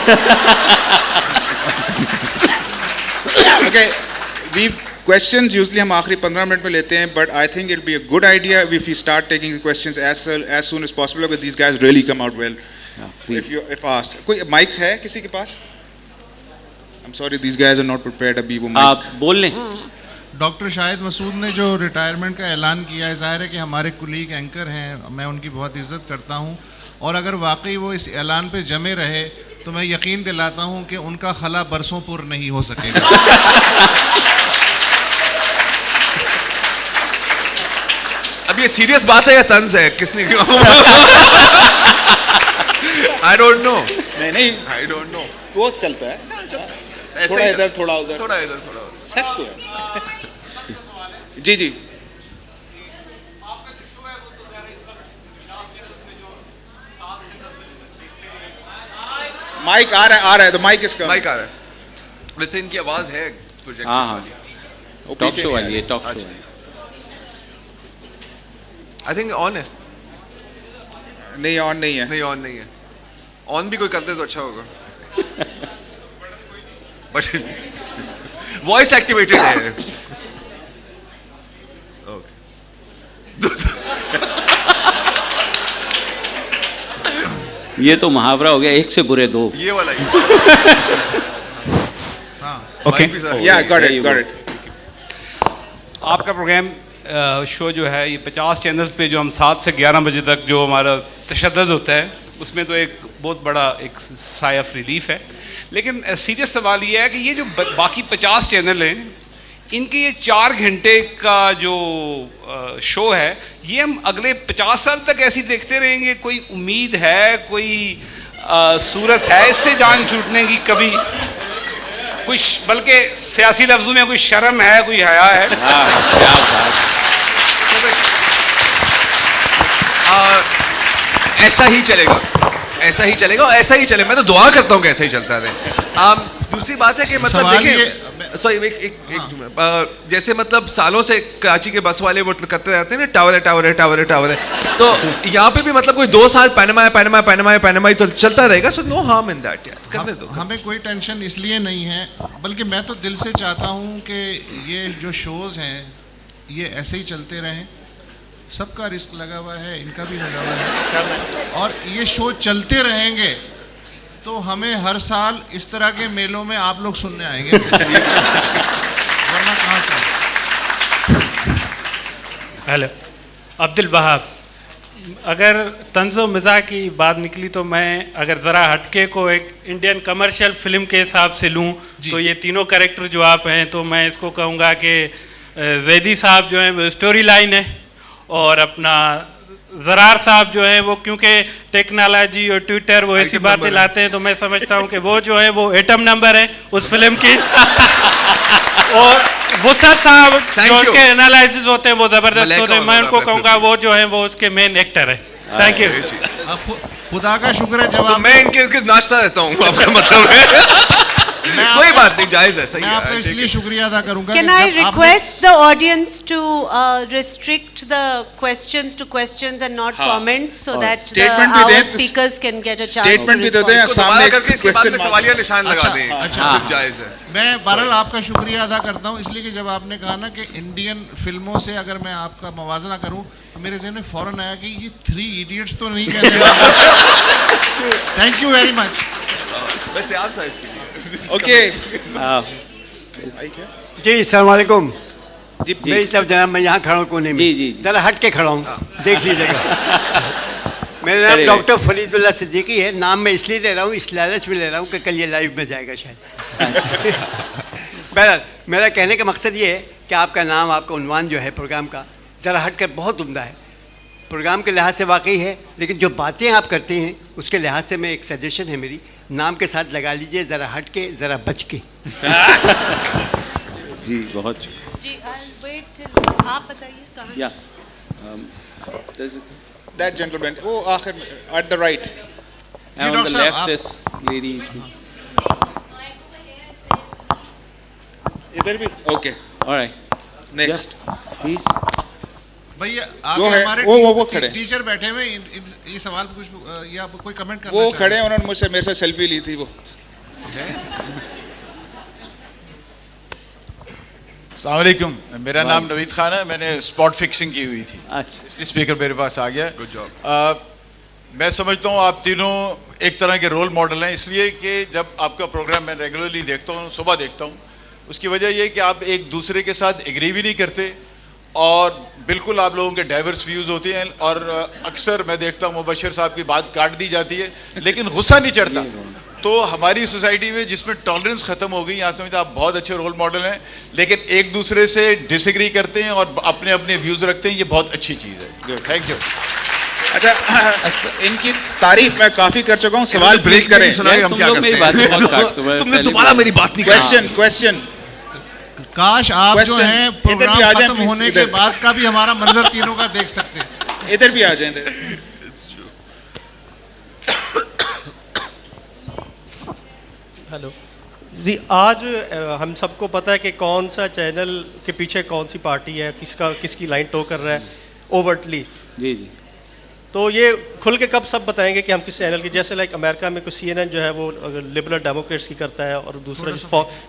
ओके, वी क्वेश्चंस यूजुअली हम आखिरी 15 मिनट में लेते हैं, but I think it be a good idea if we start taking questions as soon as possible, because these guys really come out well. If asked, कोई mic है किसी के पास? I'm sorry, these guys are not prepared. अभी वो आप बोल लें। Doctor Shahid Masood ने जो रिटायरमेंट का ऐलान किया है, ज़ाहिर है कि हमारे कुलीग एंकर हैं, मैं उनकी बहुत इज़्ज़त करता हूं, और अगर वाकई वो इस ऐलान पे जमे रहे तो मैं यकीन दिलाता हूं कि उनका खला बरसों पुर नहीं हो सकेगा। अब ये सीरियस बात है या तंज है, किसने आई डोंट नो, नहीं आई डोंट नो। वो चलता है, ऐसे थोड़ा ही इधर थोड़ा उधर, थोड़ा इधर थोड़ा उधर। सच तो है। जी जी, माइक आ रहा है तो माइक इसका माइक आ रहा है। वैसे इनकी आवाज है प्रोजेक्ट हाँ हाँ, वो टॉक पीछे शो नहीं आ वाली है, टॉक शो अच्छा। वाली। आई थिंक ऑन है, रही। नहीं ऑन नहीं है। नहीं ऑन नहीं है। ऑन भी कोई कर दे तो अच्छा होगा। बट वॉइस एक्टिवेटेड है। ये तो मुहावरा हो गया, एक से बुरे दो। ये वाला ही। ओके, या गॉट इट। आपका प्रोग्राम शो जो है ये 50 चैनल्स पे जो हम 7 से 11 बजे तक जो हमारा तशद्दुद होता है, उसमें तो एक बहुत बड़ा एक साय ऑफ रिलीफ है। लेकिन सीरियस सवाल ये है कि ये जो बाकी 50 चैनल हैं, इनके ये 4 घंटे का जो शो है, ये हम अगले 50 साल तक ऐसी देखते रहेंगे? कोई उम्मीद है, कोई सूरत है इससे जान छूटने की? कभी कुछ, बल्कि सियासी लफ्जों में कोई शर्म है, कोई हया है? ऐसा ही चलेगा, ऐसा ही चलेगा, ऐसा ही चले। मैं तो दुआ करता हूँ कि ऐसा ही चलता रहे। दूसरी बात है कि मतलब सवाल देखिए, सॉरी एक जैसे मतलब सालों से कराची के बस वाले वो करते रहते हैं ना, टावर है टावर है टावर है टावर है, तो यहाँ पे भी मतलब कोई 2 साल पैनमा है पैनमा पैनमा है पैनमा ही तो चलता रहेगा। So no harm in that यार, करने दो। हमें कोई टेंशन इसलिए नहीं है, बल्कि मैं तो दिल से चाहता हूँ कि ये जो शोज़ हैं ये ऐसे ही चलते रहें। सबका रिस्क लगा हुआ है, इनका भी लगा हुआ है, और ये शो चलते रहेंगे तो हमें हर साल इस तरह के मेलों में आप लोग सुनने आएंगे। वरना कहाँ से? हेलो, अब्दुल वहाब। अगर तंज़ो मिज़ाह की बात निकली तो मैं अगर ज़रा हटके को एक इंडियन कमर्शियल फिल्म के हिसाब से लूँ तो ये तीनों कैरेक्टर जो आप हैं, तो मैं इसको कहूँगा कि जैदी साहब जो हैं वो स्टोरी लाइन है, और अपना ज़रार साहब जो हैं वो क्योंकि टेक्नोलॉजी और ट्विटर वो ऐसी बातें लाते हैं, तो मैं समझता हूँ कि वो जो है वो एटम नंबर है उस फिल्म की। और वुसअत साहब जो उनके एनालिसिस होते हैं वो ज़बरदस्त होते हैं, मैं उनको कहूँगा वो जो है वो उसके मेन एक्टर है। Thank you. खुदा का शुक्र है जब तो मैं इनके नाचता रहता हूँ, आपका मतलब है। कोई बात नहीं, जायज है, सही मैं है। आपका इसलिए शुक्रिया अदा करूँगा। Can I request the audience to restrict the questions to questions and not comments, so that Statement भी our दें, speakers can get a chance statement to भी दे दें, respond. दोबारा सामने करके इसके बाद में question सवालिया निशान लगा अच्छा, दें। अच्छा। फिर जायज है। मैं बहरहाल आपका शुक्रिया अदा करता हूँ, इसलिए कि जब आपने कहा ना कि इंडियन फिल्मों से अगर मैं आपका मवाजना करूँ तो मेरे जहन में फ़ौरन आया कि ये 3 इडियट्स तो नहीं कहते। Thank you very much. मैं तैयार था इसके लिए। ओके जी अस्सलाम वालेकुम। जी मेरी सब जनाब, मैं यहाँ खड़ा हूँ कोने में, जी, जी, जी। जरा हट के खड़ा हूँ, देख लीजिएगा। मेरा नाम अरे डॉक्टर फरीदुल्लाह सिद्दीकी है। नाम मैं इसलिए ले रहा हूँ, इस लालच में ले रहा हूँ कि कल ये लाइव में जाएगा शायद। बहरहाल मेरा कहने का मकसद ये है कि आपका नाम, आपका उन्वान जो है प्रोग्राम का, ज़रा हट कर बहुत उम्दा है। प्रोग्राम के लिहाज से वाकई है, लेकिन जो बातें आप करते हैं उसके लिहाज से मैं एक सजेशन है मेरी, नाम के साथ लगा लीजिए ज़रा हट के ज़रा बच के। जी बहुत जी, I'll wait till आप बताइए कहाँ? या that gentleman, वो आखिर at the right. on doctor the साहब, left this lady. इधर भी okay All right. Next Please. भैया जो आगे है, हमारे वो खड़े। टीचर बैठे हुए, ये सवाल कुछ या कोई कमेंट करना वो चाह रहे खड़े हैं, उन्होंने मुझसे मेरे से सेल्फी ली थी वो। अस्सलाम वालेकुम, मेरा नाम नवीद खान है। मैंने स्पॉट फिक्सिंग की हुई थी, अच्छा इसलिए स्पीकर मेरे पास आ गया। Good job. मैं समझता हूँ आप तीनों एक तरह के रोल मॉडल हैं, इसलिए कि जब आपका प्रोग्राम मैं रेगुलरली देखता हूँ, सुबह देखता हूँ, उसकी वजह ये कि आप एक दूसरे के साथ एग्री भी नहीं करते और बिल्कुल आप लोगों के डाइवर्स व्यूज़ होते हैं और अक्सर मैं देखता हूँ मुबशर साहब की बात काट दी जाती है लेकिन गुस्सा नहीं चढ़ता। तो हमारी सोसाइटी में जिसमें टॉलरेंस ख़त्म हो गई, यहाँ समझते आप बहुत अच्छे रोल मॉडल हैं लेकिन एक दूसरे से डिसएग्री करते हैं और अपने अपने व्यूज़ रखते हैं, ये बहुत अच्छी चीज़ है। Good, thank you. अच्छा, इनकी तारीफ मैं काफ़ी कर चुका हूँ, सवाल प्लीज करें। तुमने दोबारा मेरी बात नहीं क्वेश्चन क्वेश्चन काश आप जो Question, हैं इधर भी आ प्रोग्राम जाएं, खत्म please, होने के इधर। बाद का भी हमारा मंजर तीनों का देख सकते हैं। इधर भी आ जाएं इधर। हेलो जी, आज हम सबको पता है कि कौन सा चैनल के पीछे कौन सी पार्टी है, किसकी लाइन टो कर रहा है ओवरटली। जी जी। तो ये खुल के कब सब बताएंगे कि हम किस चैनल की, जैसे लाइक अमेरिका में कुछ CNN जो है वो लिबरल डेमोक्रेट्स की करता है और दूसरा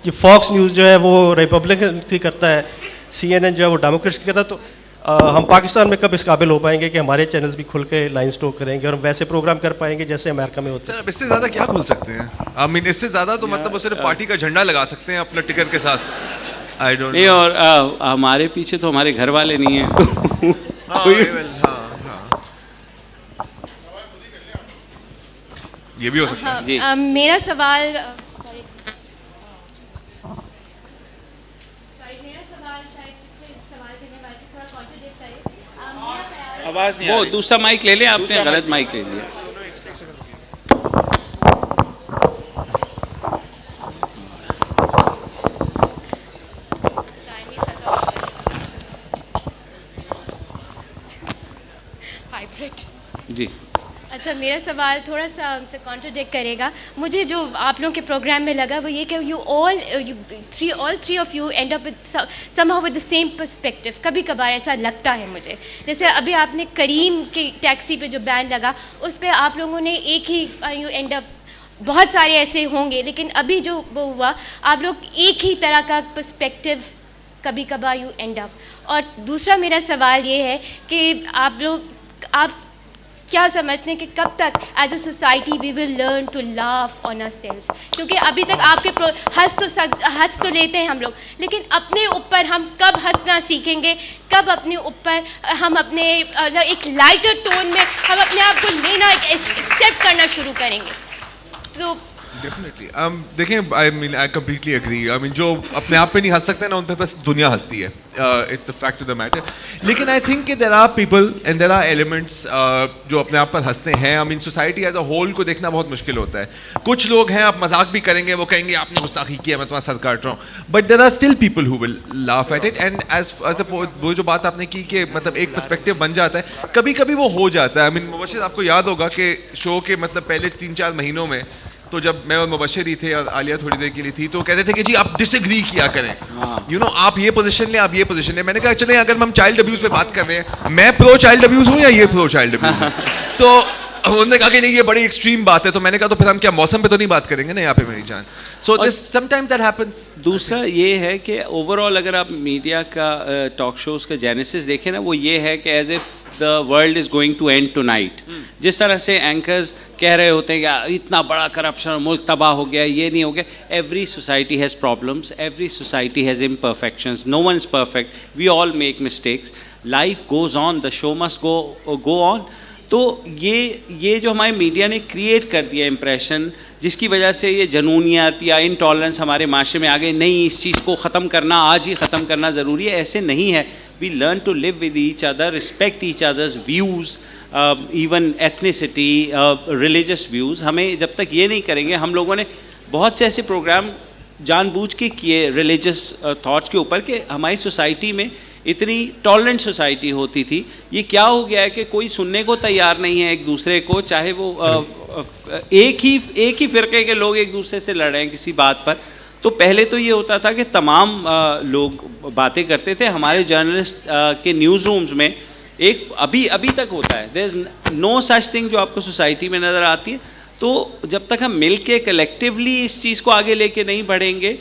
ये फॉक्स न्यूज़ जो है वो रिपब्लिकन की करता है, CNN जो है वो डेमोक्रेट्स की करता है। तो हम पाकिस्तान में कब इस काबिल हो पाएंगे कि हमारे चैनल्स भी खुल के लाइन स्टोक करेंगे और हम वैसे प्रोग्राम कर पाएंगे जैसे अमेरिका में होता है? अब इससे ज़्यादा क्या खुल सकते हैं? आई मीन इससे ज़्यादा तो मतलब वो सिर्फ पार्टी का झंडा लगा सकते हैं अपने टिकट के साथ। आई डोंट नहीं, और हमारे पीछे तो हमारे घर वाले नहीं हैं। ये भी हो सकता है। जी। मेरा सवाल आवाज़ नहीं आ वो रही। दूसरा माइक ले लें, आपने गलत माइक ले लिया। हाइब्रिड। जी। अच्छा, मेरा सवाल थोड़ा सा उनसे कॉन्ट्रडिक्ट करेगा। मुझे जो आप लोगों के प्रोग्राम में लगा वो ये कि all three of you and up with somehow with the same perspective. कभी कभार ऐसा लगता है मुझे, जैसे अभी आपने करीम के टैक्सी पे जो बैन लगा उस पर आप लोगों ने एक ही यू एंड अप, बहुत सारे ऐसे होंगे लेकिन अभी जो वो हुआ आप लोग एक ही तरह का पर्सपेक्टिव कभी कभार यू एंड अप। और दूसरा मेरा सवाल ये है कि आप क्या समझते हैं कि कब तक as a society we will learn to laugh on ourselves? क्योंकि अभी तक आपके हंस तो लेते हैं हम लोग, लेकिन अपने ऊपर हम कब हंसना सीखेंगे? कब अपने ऊपर हम अपने एक लाइटर टोन में हम अपने आप को लेना एक्सेप्ट करना शुरू करेंगे? तो डेफिनेटली देखें, I mean I completely agree. I mean जो अपने आप पे नहीं हंस सकते ना, उन पे बस दुनिया हंसती है। It's the fact of the matter. लेकिन आई थिंक कि there are people and there are elements जो अपने आप पर हंसते हैं। I mean society as a whole को देखना बहुत मुश्किल होता है। कुछ लोग हैं, आप मजाक भी करेंगे, वो कहेंगे आपने गुस्ताखी किया, मैं तुम्हारा सर काट रहा हूँ, but there are still people who will laugh at it. And as वो जो बात आपने की कि मतलब एक पर्सपेक्टिव बन जाता है, कभी कभी वो हो जाता है। आई मीन मुबशिर, आपको याद होगा कि शो के मतलब पहले 3-4 महीनों में तो जब मैं और मुबशिर ही थे और आलिया थोड़ी देर के लिए थी, तो कहते थे कि जी आप डिसएग्री किया करें, यू नो आप ये पोजीशन लें, आप ये पोजीशन लें। मैंने कहा चलें, अगर हम चाइल्ड अब्यूज पे बात कर रहे हैं, मैं प्रो चाइल्ड अब्यूज हूँ या ये प्रो चाइल्ड अब्यूज है? तो उन्होंने कहा कि नहीं ये बड़ी एक्सट्रीम बात है। तो मैंने कहा तो फिर हम क्या मौसम पे तो नहीं बात करेंगे ना यहाँ पे मेरी जान। So this sometimes that happens. दूसरा ये है कि ओवरऑल अगर आप मीडिया का टॉक शोज का जेनेसिस देखें ना, वो ये है कि as if the world is going to end tonight. जिस तरह से एंकर्स कह रहे होते हैं कि इतना बड़ा करप्शन, मुल्क तबाह हो गया, ये नहीं हो गया। Every society has problems, every society has imperfections, no one is perfect, we all make mistakes, life goes on, the show must go on. तो ये जो हमारे मीडिया ने क्रिएट कर दिया इम्प्रेशन, जिसकी वजह से ये जनूनियत या इनटॉलरेंस हमारे माशरे में आ गए, नहीं इस चीज़ को ख़त्म करना, आज ही ख़त्म करना ज़रूरी है, ऐसे नहीं है। We learn to live with each other, respect each other's views, even ethnicity, religious views. हमें जब तक ये नहीं करेंगे, हम लोगों ने बहुत से ऐसे प्रोग्राम जानबूझ के किए रिलीजियस थॉट्स के ऊपर कि हमारी सोसाइटी में इतनी टॉलरेंट सोसाइटी होती थी, ये क्या हो गया है कि कोई सुनने को तैयार नहीं है एक दूसरे को, चाहे वो एक ही फ़िरके के लोग एक दूसरे से लड़ रहे हैं किसी बात पर। तो पहले तो ये होता था कि तमाम लोग बातें करते थे। हमारे जर्नलिस्ट के न्यूज़ रूम्स में एक अभी तक होता है, there is no such thing जो आपको सोसाइटी में नज़र आती है। तो जब तक हम मिल के कलेक्टिवली इस चीज़ को आगे लेके नहीं बढ़ेंगे,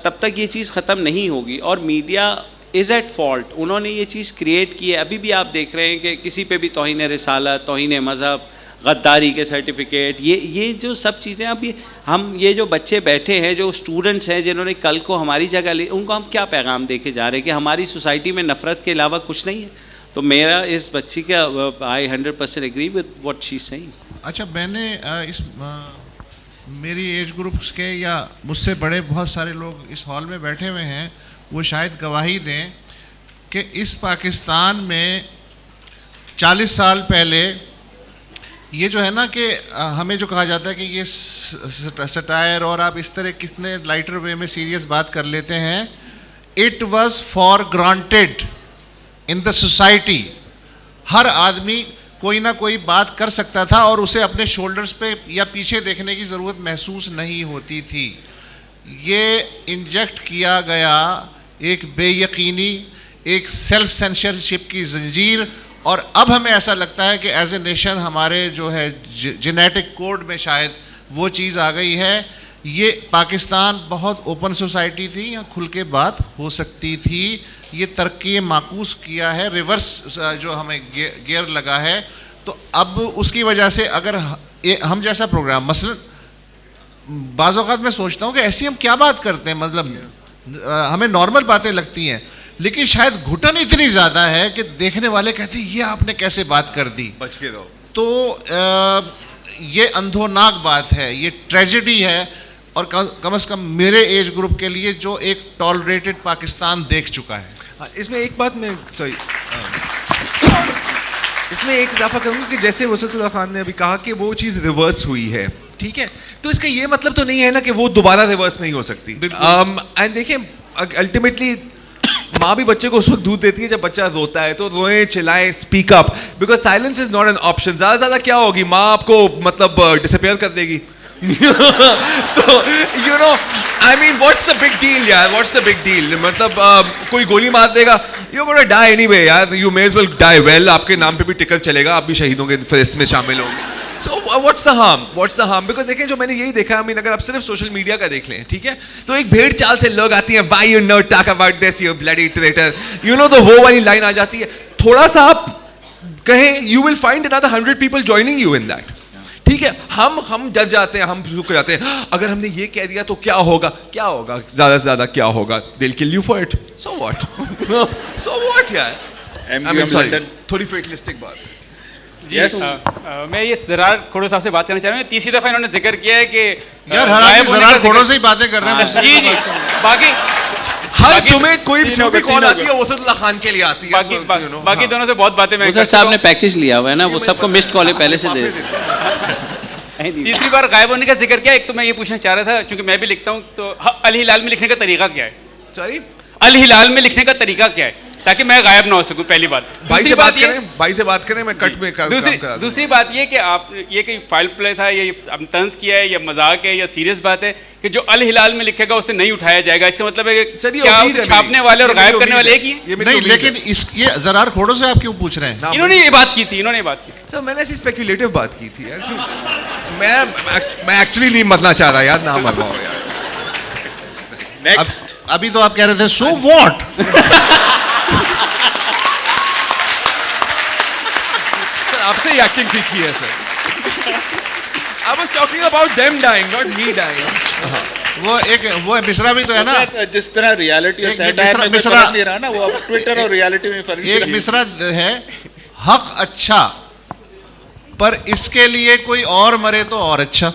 तब तक ये चीज़ ख़त्म नहीं होगी। और मीडिया इज़ एट फॉल्ट, उन्होंने ये चीज़ क्रिएट की है। अभी भी आप देख रहे हैं कि किसी पे भी तौहीन रिसालत, तौहीन मज़हब, गद्दारी के सर्टिफिकेट, ये जो सब चीज़ें अब ये जो बच्चे बैठे हैं, जो स्टूडेंट्स हैं जिन्होंने कल को हमारी जगह ली, उनको हम क्या पैगाम दे के जा रहे हैं कि हमारी सोसाइटी में नफ़रत के अलावा कुछ नहीं है। तो मेरा इस बच्ची का I 100% agree with what she is saying. अच्छा, मैंने मेरी एज ग्रुप्स के या मुझसे बड़े बहुत सारे लोग इस हॉल में बैठे हुए हैं, वो शायद गवाही दें कि इस पाकिस्तान में 40 साल पहले ये जो है ना कि हमें जो कहा जाता है कि ये सटायर और आप इस तरह कितने लाइटर वे में सीरियस बात कर लेते हैं, it was for granted in the society. हर आदमी कोई ना कोई बात कर सकता था और उसे अपने शोल्डर्स पे या पीछे देखने की ज़रूरत महसूस नहीं होती थी। ये इंजेक्ट किया गया एक बेयकीनी, एक सेल्फ सेंसरशिप की जंजीर, और अब हमें ऐसा लगता है कि एज ए नेशन हमारे जो है जेनेटिक कोड में शायद वो चीज़ आ गई है। ये पाकिस्तान बहुत ओपन सोसाइटी थी, यहाँ खुल के बात हो सकती थी। ये तरक्की माकूस किया है, रिवर्स जो हमें गियर लगा है। तो अब उसकी वजह से अगर हम जैसा प्रोग्राम, मसलन बाज़ औक़ात मैं सोचता हूँ कि ऐसी हम क्या बात करते हैं, मतलब हमें नॉर्मल बातें लगती हैं, लेकिन शायद घुटन इतनी ज़्यादा है कि देखने वाले कहते हैं ये आपने कैसे बात कर दी, बच के रहो। तो ये अंधोनाक बात है, ये ट्रेजेडी है, और कम से कम मेरे एज ग्रुप के लिए जो एक टॉलरेटेड पाकिस्तान देख चुका है। इसमें एक बात मैं इसमें एक इजाफा करूँगा कि जैसे वसतुल्लाह खान ने अभी कहा कि वो चीज़ रिवर्स हुई है, ठीक है, तो इसका ये मतलब तो नहीं है ना कि वो दोबारा रिवर्स नहीं हो सकती। एंड देखिए, अल्टीमेटली माँ भी बच्चे को उस वक्त दूध देती है जब बच्चा रोता है, तो रोए, चिल्लाएं, speak up, because silence is not an option. ज़्यादा ज़्यादा क्या होगी, माँ आपको मतलब डिसअपियर कर देगी। तो you know, I mean what's the big deal यार, व्हाट्स द बिग डील, मतलब कोई गोली मार देगा, यू गोना डाई एनीवे यार, you may as well die well, आपके नाम पे भी टिकट चलेगा, आप भी शहीदों के फहरिस्त में शामिल होंगे। So what's the harm, what's the harm, because देखें जो मैंने यही देखा, आई मीन अगर आप सिर्फ सोशल मीडिया का देख लें, ठीक है, तो एक भेड़ चाल से लोग आती हैं, why you not talk about this you bloody traitor, you know, तो वो वाली लाइन आ जाती है। थोड़ा सा आप कहें, you will find another 100 people joining you in that, ठीक है। हम डर जाते हैं, हम रुक जाते हैं, अगर हमने ये कह दिया तो क्या होगा, क्या होगा, ज्यादा से ज्यादा क्या होगा, दिल kill you for it, so what, so what यार, आई मीन सॉरी, थोड़ी फेटलिस्टिक बात। Yes. मैं ये ज़रार खोड़ो साहब से बात करना चाह रहा हूँ। तीसरी दफ़ा इन्होंने जिक्र किया है कि यार हर आदमी ज़रार खोड़ो से ही बातें कर रहे हैं। जी जी, बाकी हर जुमे कोई भी कॉल आती है वसतुल्लाह खान के लिए आती है। बाकी दोनों से बहुत बातें मैं सर साहब ने पैकेज लिया हुआ है ना, वो सबको मिस्ड कॉल पहले से दे देते। तीसरी बार गायब होने का जिक्र किया। एक तो मैं ये पूछना चाह रहा था, क्योंकि मैं भी लिखता हूँ, तो अल हिलाल में लिखने का तरीका क्या है? सॉरी, अल हिलाल में लिखने का तरीका क्या है, ताकि मैं गायब ना हो सकूं, पहली बात। भाई से बात करें, मैं कट में दूसरी बात ये कि आप ये कोई फाइल प्ले था, ये तंज किया है, या मजाक है, या सीरियस बात है कि जो अल हिलाल में लिखेगा उसे नहीं उठाया जाएगा? इसका मतलब है कि क्या उसे छापने वाले और गायब करने वाले एक ही हैं? नहीं, लेकिन ये ज़रार खोड़ो से आप क्यों पूछ रहे हैं? इन्होंने ये बात की थी, तो मैंने ऐसी स्पेक्युलेटिव बात की थी यार, मैं एक्चुअली नहीं मरना चाह रहा यार, ना मर पाओ यार। नेक्स्ट, अभी तो आप कह रहे थे सो व्हाट। आपसे ही एक्टिंग सीखी है sir. I was talking about them dying, not me dying. वो मिश्रा भी तो है ना, जिस तरह रियलिटी और सैटायर में मिश्रा नहीं रहा ना, वो अब ट्विटर और रियलिटी में फर्क एक मिश्रा है, हक अच्छा, पर इसके लिए कोई और मरे तो और अच्छा।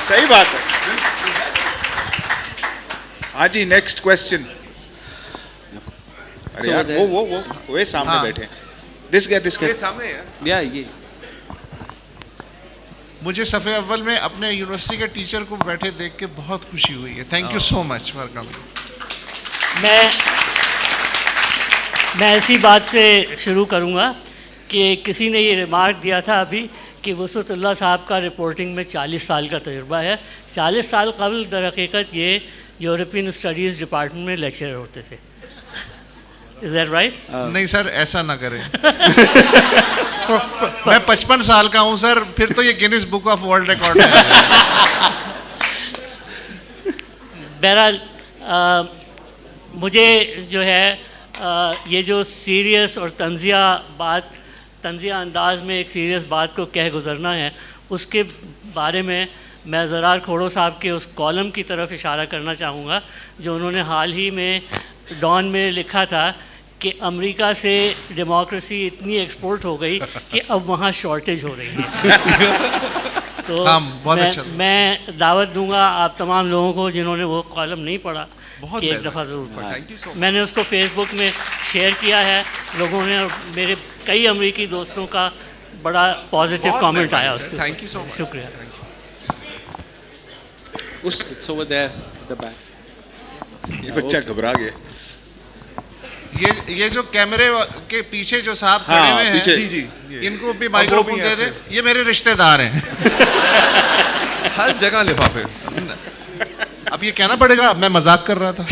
सही बात है। हाँ जी, नेक्स्ट क्वेश्चन। अरे यार वो सामने बैठे, दिस सामने या ये मुझे सफ़े अव्वल में अपने यूनिवर्सिटी के टीचर को बैठे देख के बहुत खुशी हुई है। Thank you so much for coming. मैं ऐसी बात से शुरू करूंगा कि किसी ने ये रिमार्क दिया था अभी कि वसतुल्लाह साहब का रिपोर्टिंग में 40 साल का तजुर्बा है। 40 साल कबल दर हकीकत ये यूरोपियन स्टडीज़ डिपार्टमेंट में लेक्चरर होते थे। Is that right? नहीं सर, ऐसा ना करें। मैं 55 साल का हूँ सर, फिर तो ये Guinness book of world record है। बहरहाल मुझे जो है ये जो सीरियस और तंजिया बात तंज़िया अंदाज में एक सीरियस बात को कह गुजरना है, उसके बारे में मैं ज़रार खोड़ो साहब के उस कॉलम की तरफ इशारा करना चाहूँगा जो उन्होंने हाल ही में डॉन में लिखा था कि अमेरिका से डेमोक्रेसी इतनी एक्सपोर्ट हो गई कि अब वहाँ शॉर्टेज हो रही है। तो मैं दावत दूंगा आप तमाम लोगों को जिन्होंने वो कॉलम नहीं पढ़ा कि एक दफ़ा ज़रूर पढ़ा। मैंने उसको फेसबुक में शेयर किया है, लोगों ने, मेरे कई अमेरिकी दोस्तों का बड़ा पॉजिटिव कमेंट आया उसके। थैंक यू सो मच, शुक्रिया। It's over there, the back. ये बच्चा घबरा गया। ये जो कैमरे के पीछे जो साहब खड़े हुए हैं, जी, इनको भी माइक्रोफोन दे दे, ये मेरे रिश्तेदार हैं। हर जगह लिफाफे। अब ये कहना पड़ेगा, मैं मजाक कर रहा था।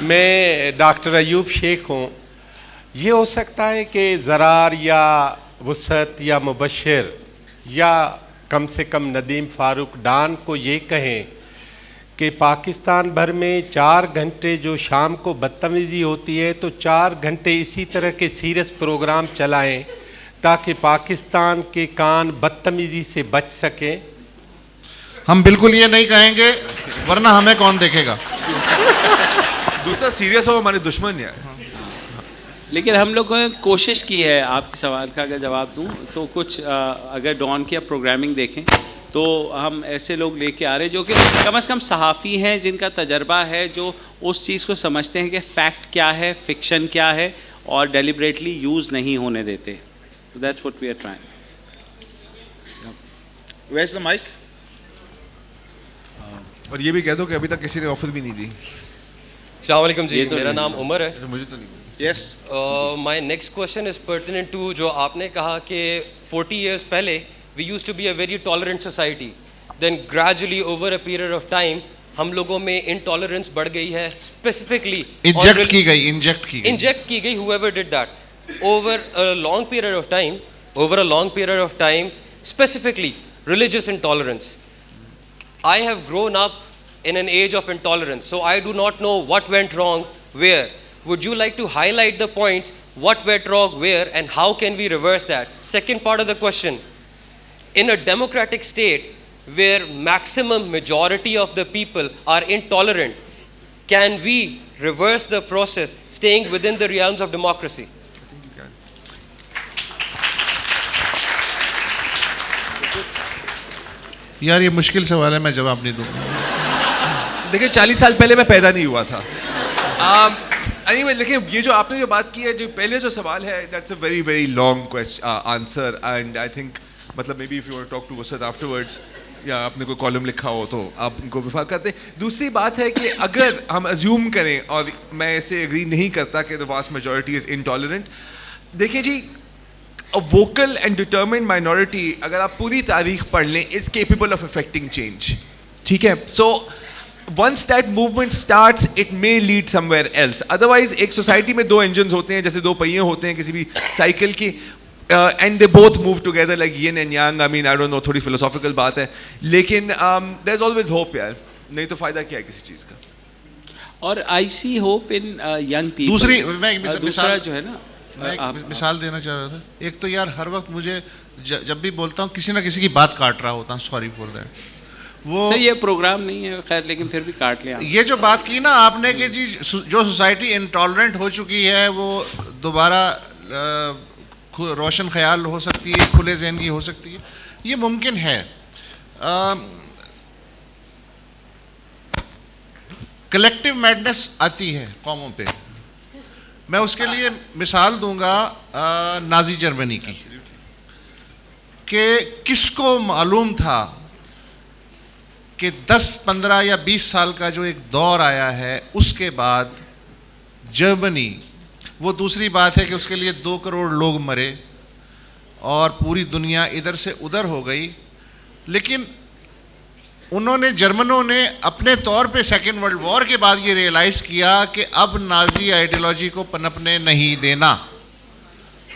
मैं डॉक्टर अयूब शेख हूँ। ये हो सकता है कि ज़रार या वुसअत या मुबश्शिर या कम से कम नदीम फ़ारूक डॉन को ये कहें कि पाकिस्तान भर में 4 घंटे जो शाम को बदतमीज़ी होती है तो 4 घंटे इसी तरह के सीरियस प्रोग्राम चलाएं ताकि पाकिस्तान के कान बदतमीज़ी से बच सकें। हम बिल्कुल ये नहीं कहेंगे, वरना हमें कौन देखेगा। दूसरा सीरियस हो हमारे दुश्मन है। लेकिन हम लोगों ने कोशिश की है, आपके सवाल का अगर जवाब दूं तो कुछ अगर डॉन की आप प्रोग्रामिंग देखें तो हम ऐसे लोग लेके आ रहे हैं जो कि कम से कम सहाफ़ी हैं, जिनका तजर्बा है, जो उस चीज़ को समझते हैं कि फ़ैक्ट क्या है, फ़िक्शन क्या है, और डेलिबरेटली यूज़ नहीं होने देते। That's what we are trying. Where's the mic? और ये भी कह दो कि अभी तक किसी ने ऑफर भी नहीं दी। अस्सलाम वालेकुम जी, मेरा नाम उमर है। मुझे तो नहीं। Yes. My next question is pertinent to जो आपने कहा कि 40 years पहले we used to be a very tolerant society, then gradually over a period of time हम लोगों में intolerance बढ़ गई है, specifically इंजेक्ट की गई whoever did that over a long period of time, specifically religious intolerance. I have grown up in an age of intolerance, so I do not know what went wrong where. Would you like to highlight the points, what went wrong where, and how can we reverse that? Second part of the question, in a democratic state where maximum majority of the people are intolerant, can we reverse the process staying within the realms of democracy? I think you can. यार ये मुश्किल सवाल है, मैं जवाब नहीं दूंगा। देखिए 40 साल पहले मैं पैदा नहीं हुआ था। Anyway, देखिए ये जो आपने जो बात की है, जो पहले जो सवाल है, that's a very very long answer, and I think मतलब maybe if you want to talk to Wasat afterwards, या आपने कोई कॉलम लिखा हो तो आप उनको विफाक करते हैं। दूसरी बात है कि अगर हम अज्यूम करें, और मैं ऐसे एग्री नहीं करता कि the vast majority is intolerant, देखिए जी, a vocal and determined minority अगर आप पूरी तारीख पढ़ लें is capable of affecting change, ठीक है? So once that movement starts, it may lead somewhere else. Otherwise, एक society में 2 engines होते हैं, जैसे 2 पहिए होते हैं किसी भी साइकिल की, and they both move together like yin and yang. I mean, I don't know, थोड़ी philosophical बात है, लेकिन there's always hope यार, नहीं तो फायदा क्या है किसी चीज़ का। और I see hope in young people. दूसरा जो है ना, मैं एक मिसाल देना चाह रहा था। एक तो यार हर वक्त मुझे जब भी बोलता हूँ किसी ना किसी की बात काट रहा होता हूँ, सॉरी फॉर दैट। वो तो ये प्रोग्राम नहीं है खैर, लेकिन फिर भी काट लिया। ये जो बात की ना आपने कि जी जो सोसाइटी इंटॉलरेंट हो चुकी है वो दोबारा रोशन ख्याल हो सकती है, खुले जहन की हो सकती है, ये मुमकिन है। कलेक्टिव मैडनेस आती है कौमों पे। मैं उसके लिए मिसाल दूंगा नाजी जर्मनी की, कि किसको मालूम था कि 10, 15 या 20 साल का जो एक दौर आया है उसके बाद जर्मनी, वो दूसरी बात है कि उसके लिए 2 करोड़ लोग मरे और पूरी दुनिया इधर से उधर हो गई, लेकिन उन्होंने, जर्मनों ने अपने तौर पे सेकेंड वर्ल्ड वॉर के बाद ये रियलाइज़ किया कि अब नाजी आइडियोलॉजी को पनपने नहीं देना,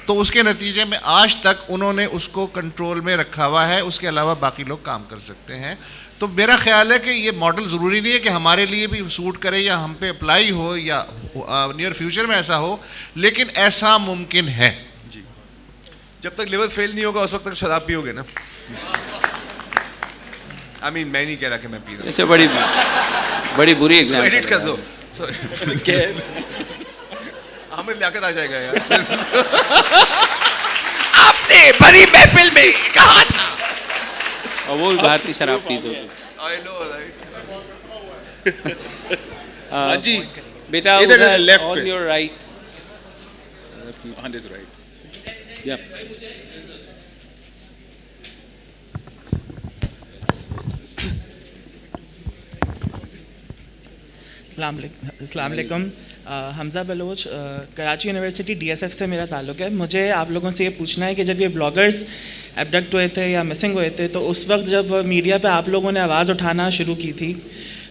तो उसके नतीजे में आज तक उन्होंने उसको कंट्रोल में रखा हुआ है, उसके अलावा बाकी लोग काम कर सकते हैं। तो मेरा ख्याल है कि ये मॉडल ज़रूरी नहीं है कि हमारे लिए भी सूट करे या हम पे अप्लाई हो या नियर फ्यूचर में ऐसा हो, लेकिन ऐसा मुमकिन है। जी, जब तक लिवर फेल नहीं होगा उस वक्त तक शराब पियोगे ना। I mean, मैं नहीं कह रहा कि मैं पी रहा हूँ। ऐसे बड़ी बुरी एग्जाम्पल। एडिट कर दो। आमिर लियाकत आ जाएगा यार। आपने बड़ी महफिल में कहा था। और वो भी भारतीय शराब पीते थे। I know, right? जी बेटा इधर उधर लेफ्ट on पे। your right. On his right. Yeah. अस्सलाम वालेकुम। हमज़ा बलोच, कराची यूनिवर्सिटी DSF से मेरा ताल्लुक़ है। मुझे आप लोगों से ये पूछना है कि जब ये ब्लॉगर्स एबडक्ट हुए थे या मिसिंग हुए थे, तो उस वक्त जब मीडिया पे आप लोगों ने आवाज़ उठाना शुरू की थी,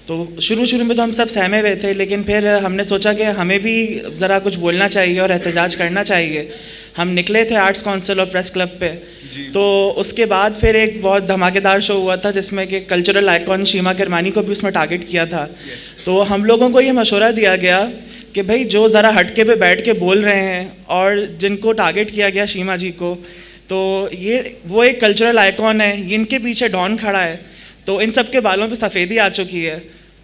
तो शुरू में तो हम सब सहमे हुए थे, लेकिन फिर हमने सोचा कि हमें भी ज़रा कुछ बोलना चाहिए और एहतजाज करना चाहिए। हम निकले थे आर्ट्स काउंसिल और प्रेस क्लब पे, तो उसके बाद फिर एक बहुत धमाकेदार शो हुआ था जिसमें कि कल्चरल आइकॉन शीमा किरमानी को भी उसमें टारगेट किया था। तो हम लोगों को ये मशवरा दिया गया कि भाई जो ज़रा हटके पे बैठ के बोल रहे हैं और जिनको टारगेट किया गया शीमा जी को, तो ये वो एक कल्चरल आइकॉन है, इनके पीछे डॉन खड़ा है, तो इन सब के बालों पे सफ़ेदी आ चुकी है।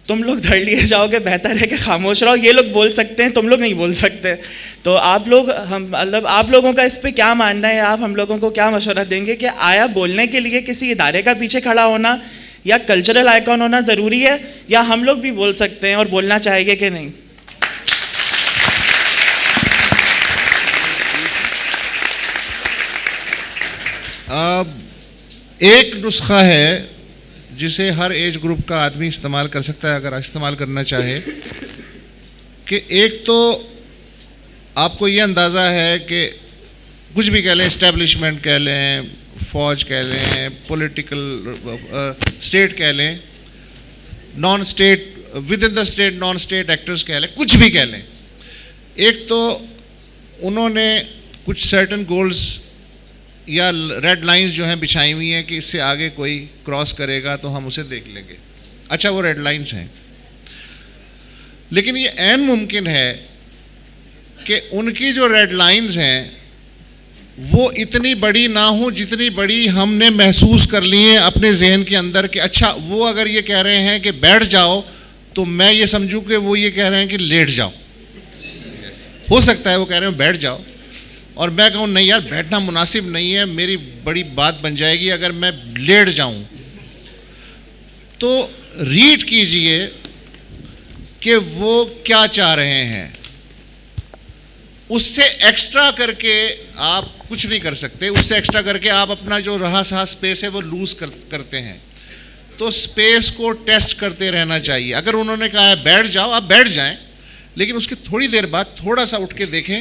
तुम लोग धड़ लिए जाओगे, बेहतर है कि खामोश रहो। ये लोग बोल सकते हैं, तुम लोग नहीं बोल सकते। तो आप लोग मतलब आप लोगों का इस पे क्या मानना है? आप हम लोगों को क्या मशवरा देंगे कि आया बोलने के लिए किसी इदारे का पीछे खड़ा होना या कल्चरल आइकॉन होना ज़रूरी है, या हम लोग भी बोल सकते हैं और बोलना चाहिए कि नहीं? एक नुस्खा है जिसे हर एज ग्रुप का आदमी इस्तेमाल कर सकता है अगर इस्तेमाल करना चाहे, कि एक तो आपको ये अंदाज़ा है कि कुछ भी कह लें, इस्टेब्लिशमेंट कह लें, फ़ौज कह लें, पॉलिटिकल स्टेट कह लें, non state with in the state non state actors कह लें, कुछ भी कह लें, एक तो उन्होंने कुछ सर्टन गोल्स या रेड लाइंस जो हैं बिछाई हुई हैं कि इससे आगे कोई क्रॉस करेगा तो हम उसे देख लेंगे। अच्छा, वो रेड लाइंस हैं, लेकिन ये ऐन मुमकिन है कि उनकी जो रेड लाइंस हैं वो इतनी बड़ी ना हो जितनी बड़ी हमने महसूस कर ली है अपने जहन के अंदर कि अच्छा वो अगर ये कह रहे हैं कि बैठ जाओ तो मैं ये समझूं कि वो ये कह रहे हैं कि लेट जाओ। हो सकता है वो कह रहे हैं बैठ जाओ और मैं कहूँ नहीं यार बैठना मुनासिब नहीं है, मेरी बड़ी बात बन जाएगी अगर मैं लेट जाऊँ। तो रीड कीजिए कि वो क्या चाह रहे हैं, उससे एक्स्ट्रा करके आप कुछ नहीं कर सकते। उससे एक्स्ट्रा करके आप अपना जो रहा सहा स्पेस है वो लूज़ करते हैं। तो स्पेस को टेस्ट करते रहना चाहिए। अगर उन्होंने कहा है बैठ जाओ, आप बैठ जाएं, लेकिन उसके थोड़ी देर बाद थोड़ा सा उठ के देखें।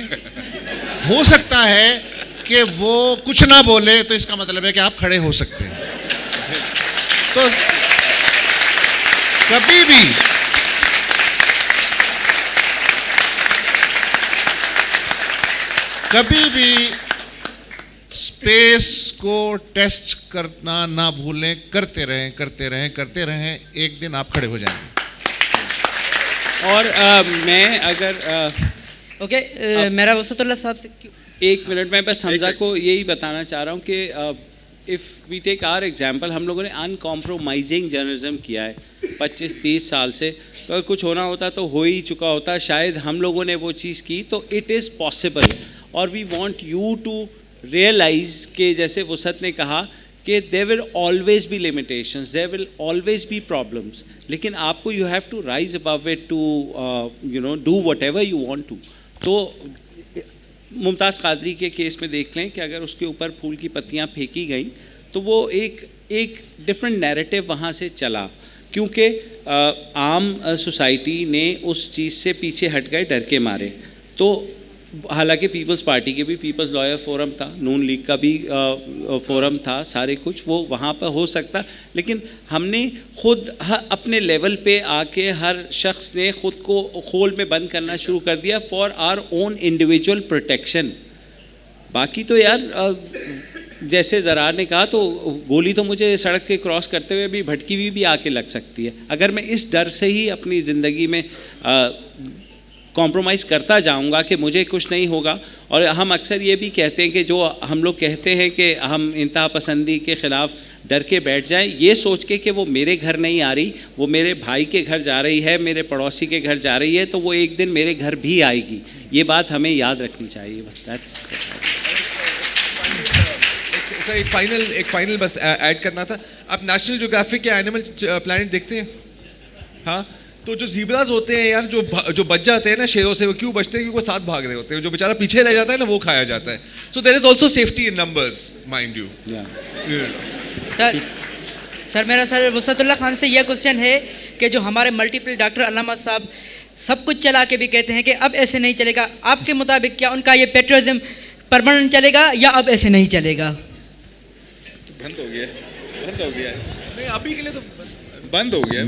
हो सकता है कि वो कुछ ना बोले तो इसका मतलब है कि आप खड़े हो सकते हैं। तो कभी भी स्पेस को टेस्ट करना ना भूलें। करते रहें, एक दिन आप खड़े हो जाएंगे। और मैं अगर मेरा वसतुल्लाह साहब से एक मिनट में बस हमजा को यही बताना चाह रहा हूँ कि if we take our example, हम लोगों ने अनकॉम्प्रोमाइजिंग जर्नलिज्म किया है 25-30 साल से। तो अगर कुछ होना होता तो हो ही चुका होता, शायद हम लोगों ने वो चीज़ की। तो इट इज़ पॉसिबल और we want you to realise कि जैसे वसत ने कहा कि there will always be limitations, there will always be problems, लेकिन आपको you have to rise above it to do whatever you want to. तो मुमताज़ कादरी के केस में देख लें कि अगर उसके ऊपर फूल की पत्तियां फेंकी गई तो वो एक डिफरेंट नैरेटिव वहाँ से चला, क्योंकि आम सोसाइटी ने उस चीज़ से पीछे हट गए डर के मारे। तो हालांकि पीपल्स पार्टी के भी पीपल्स लॉयर फोरम था, नून लीग का भी फोरम था, सारे कुछ वो वहाँ पर हो सकता, लेकिन हमने खुद अपने लेवल पे आके हर शख्स ने ख़ुद को खोल में बंद करना शुरू कर दिया for our own individual protection. बाकी तो यार जैसे ज़रार ने कहा, तो गोली तो मुझे सड़क के क्रॉस करते हुए भी भटकी हुई भी आके लग सकती है। अगर मैं इस डर से ही अपनी ज़िंदगी में कॉम्प्रोमाइज़ करता जाऊंगा कि मुझे कुछ नहीं होगा, और हम अक्सर ये भी कहते हैं कि जो हम लोग कहते हैं कि हम इंतहा पसंदी के ख़िलाफ़ डर के बैठ जाएं, ये सोच के कि वो मेरे घर नहीं आ रही, वो मेरे भाई के घर जा रही है, मेरे पड़ोसी के घर जा रही है, तो वो एक दिन मेरे घर भी आएगी। ये बात हमें याद रखनी चाहिए। बस एक फाइनल बस ऐड करना था। आप नेशनल ज्योग्राफिक या एनिमल प्लैनेट देखते हैं? हाँ, तो जो ज़ीब्रास होते हैं यार, जो बच जाते हैं ना शेरों से, वो क्यों बचते हैं? क्योंकि वो साथ भाग रहे होते हैं। जो बेचारा पीछे रह जाता है ना, वो खाया जाता है। So there is also safety in numbers, mind you. Sir मेरा सर वसतुल्लाह खान से यह क्वेश्चन है कि जो हमारे मल्टीपल डॉक्टर अल्लामा साहब सब कुछ चला के भी कहते हैं कि अब ऐसे नहीं चलेगा, आपके मुताबिक क्या उनका ये पेट्रोलिज्म परमानेंट चलेगा या अब ऐसे नहीं चलेगा? बंद हो गया नहीं, अभी के लिए तो बंद हो गया।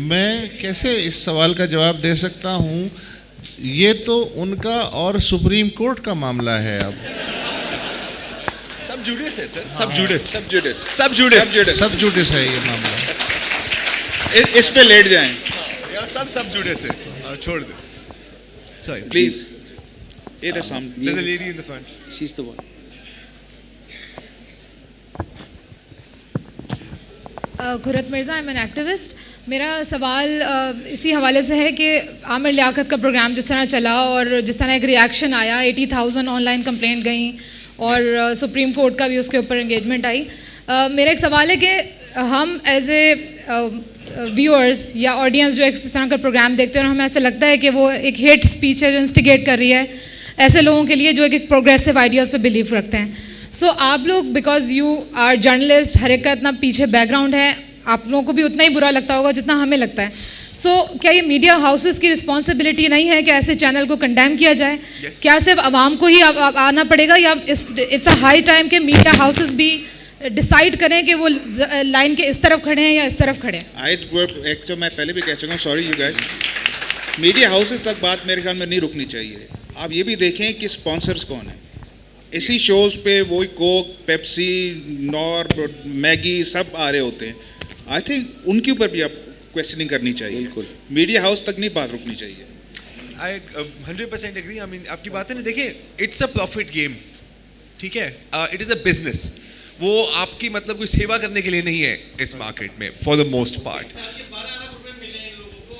मैं कैसे इस सवाल का जवाब दे सकता हूँ? ये तो उनका और सुप्रीम कोर्ट का मामला है। अब सब जुडिस है सर, सब जुडिस है ये मामला। इस पे लेट जाएं यार, सब जुडिस है, छोड़ दे। Sorry please. ये the some there's a lady in the front. she's the one. Khurat Mirza, I am an activist. मेरा सवाल इसी हवाले से है कि आमिर लियाकत का प्रोग्राम जिस तरह चला और जिस तरह एक रिएक्शन आया, 80,000 ऑनलाइन कंप्लेंट गई और सुप्रीम कोर्ट का भी उसके ऊपर एंगेजमेंट आई। मेरा एक सवाल है कि हम एज ए व्यूअर्स या ऑडियंस जो इस तरह का प्रोग्राम देखते हैं और हमें ऐसा लगता है कि वो एक हेट स्पीच है जो इंस्टिगेट कर रही है ऐसे लोगों के लिए जो एक प्रोग्रेसिव आइडियाज़ पे बिलीव रखते हैं। सो आप लोग, बिकॉज यू आर जर्नलिस्ट, हर एक का इतना पीछे बैकग्राउंड है, आप लोगों को भी उतना ही बुरा लगता होगा जितना हमें लगता है। सो क्या ये मीडिया हाउसेस की रिस्पॉन्सिबिलिटी नहीं है कि ऐसे चैनल को कंडेम किया जाए? क्या सिर्फ आवाम को ही आना पड़ेगा या इट्स अ हाई टाइम के मीडिया हाउसेस भी डिसाइड करें कि वो लाइन के इस तरफ खड़े हैं या इस तरफ खड़े हैं? एक तो मैं पहले भी कह चुका हूँ, sorry you guys, media houses तक बात मेरे ख्याल में नहीं रुकनी चाहिए। आप ये भी देखें कि स्पॉन्सर्स कौन है इसी शोज़ पे। वही कोक, पेप्सी, नॉर, मैगी सब आ रहे होते हैं। आई थिंक उनके ऊपर भी आप क्वेश्चनिंग करनी चाहिए। बिल्कुल, मीडिया हाउस तक नहीं बात रुकनी चाहिए। आई 100% एग्री। आई मीन आपकी बात है ना, देखिए इट्स अ प्रॉफिट गेम, ठीक है, इट इज़ अ बिजनेस। वो आपकी मतलब कोई सेवा करने के लिए नहीं है इस मार्केट में फॉर द मोस्ट पार्ट।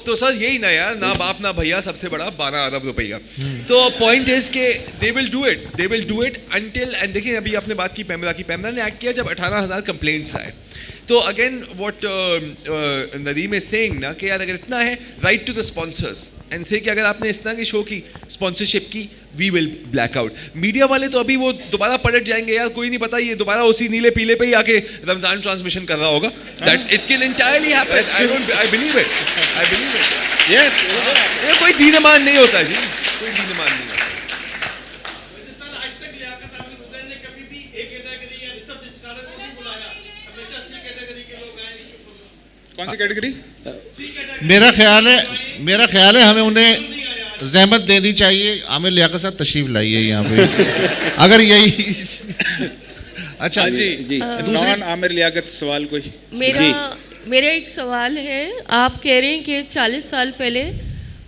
तो सर यही ना यार, ना बाप ना भैया, सबसे बड़ा 12 अरब रुपया। तो पॉइंट इज के they will do it until, and देखिए अभी आपने बात की पैमरा ने एक्ट किया जब 18,000 कंप्लेंट्स आए। तो again what Nadeem is saying ना कि यार अगर इतना है, right to the sponsors and से कि अगर आपने इस तरह की शो की स्पॉन्सरशिप की, we will black out. Media वाले तो अभी वो दोबारा पलट जाएंगे यार, कोई नहीं पता, ये दोबारा उसी नीले पीले पे ही आके रमजान ट्रांसमिशन कर रहा होगा। That it can entirely happen. I believe it. Yes, ये कोई दीन ईमान नहीं होता जी, कोई दीन ईमान नहीं होता। कौन सी कैटेगरी? मेरा ख्याल है हमें उन्हें ज़हमत देनी चाहिए। आमिर लियाकत साहब तशरीफ लाइए यहाँ पे। अगर यही अच्छा जी, नॉन आमिर लियाकत सवाल कोई? मेरा एक सवाल है, आप कह रहे हैं कि 40 साल पहले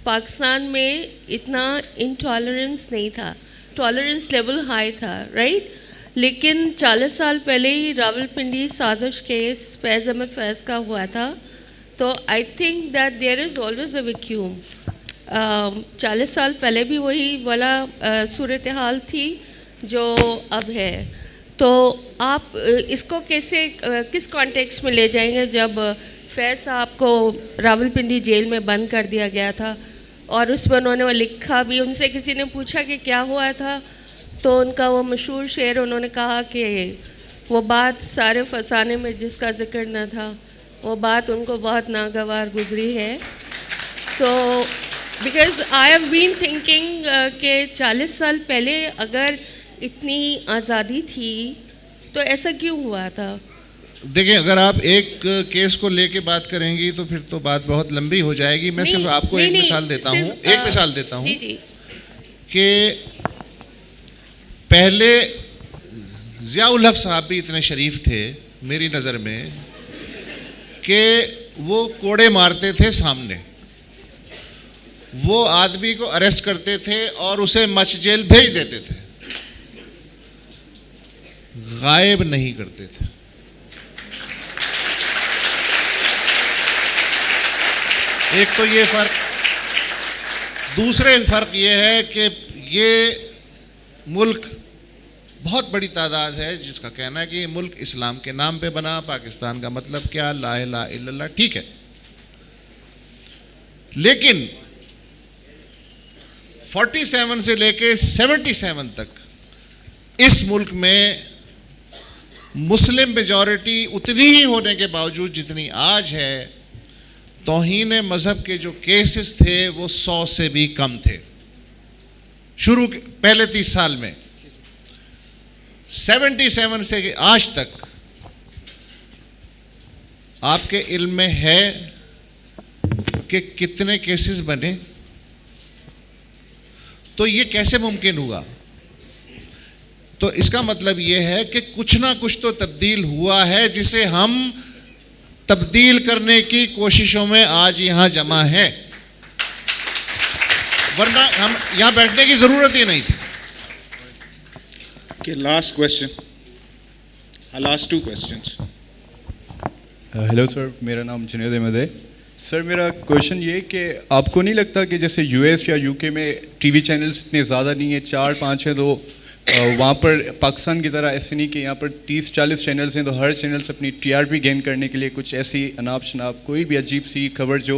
पाकिस्तान में इतना इंटॉलरेंस नहीं था, टॉलरेंस लेवल हाई था, राइट? लेकिन 40 साल पहले ही रावलपिंडी साजिश केस फैज़ अहमद फैज़ का हुआ था, तो I think that there is always a vacuum. 40 साल पहले भी वही वाला सूरत हाल थी जो अब है, तो आप इसको कैसे किस कॉन्टेक्स्ट में ले जाएंगे जब फैज़ साहब को रावलपिंडी जेल में बंद कर दिया गया था और उसमें उन्होंने वो लिखा भी, उनसे किसी ने पूछा कि क्या हुआ था, तो उनका वो मशहूर शेर उन्होंने कहा कि वो बात सारे फसाने में जिसका जिक्र न था, वो बात उनको बहुत नागवार गुजरी है। तो because I have been thinking कि 40 साल पहले अगर इतनी आज़ादी थी तो ऐसा क्यों हुआ था? देखिए, अगर आप एक केस को लेके बात करेंगी तो फिर तो बात बहुत लंबी हो जाएगी। मैं सिर्फ आपको एक मिसाल देता हूँ कि पहले ज़ियाउल हक साहब भी इतने शरीफ थे मेरी नज़र में कि वो कोड़े मारते थे सामने, वो आदमी को अरेस्ट करते थे और उसे मच जेल भेज देते थे, गायब नहीं करते थे। एक तो ये फर्क, दूसरे फर्क ये है कि ये मुल्क बहुत बड़ी तादाद है जिसका कहना है कि ये मुल्क इस्लाम के नाम पे बना, पाकिस्तान का मतलब क्या, ला इलाहा इल्लल्लाह, ठीक है। लेकिन 47 से लेके 77 तक इस मुल्क में मुस्लिम मेजॉरिटी उतनी ही होने के बावजूद जितनी आज है, तौहीन मजहब के जो केसेस थे वो 100 से भी कम थे शुरू के पहले 30 साल में। 77 से आज तक आपके इल्म में है कि कितने केसेस बने? तो ये कैसे मुमकिन हुआ? तो इसका मतलब ये है कि कुछ ना कुछ तो तब्दील हुआ है जिसे हम तब्दील करने की कोशिशों में आज यहां जमा हैं, वरना हम यहां बैठने की जरूरत ही नहीं थी। Okay, last question. Last two questions. Hello sir, मेरा नाम जुनैद अहमद है। सर मेरा क्वेश्चन ये कि आपको नहीं लगता कि जैसे यूएस या यूके में टीवी चैनल्स इतने ज़्यादा नहीं है, 4-5 हैं, तो वहाँ पर पाकिस्तान की तरह ऐसे नहीं कि यहाँ पर 30-40 चैनल्स हैं, तो हर चैनल्स अपनी टीआरपी गेन करने के लिए कुछ ऐसी अनाप शनाप कोई भी अजीब सी खबर जो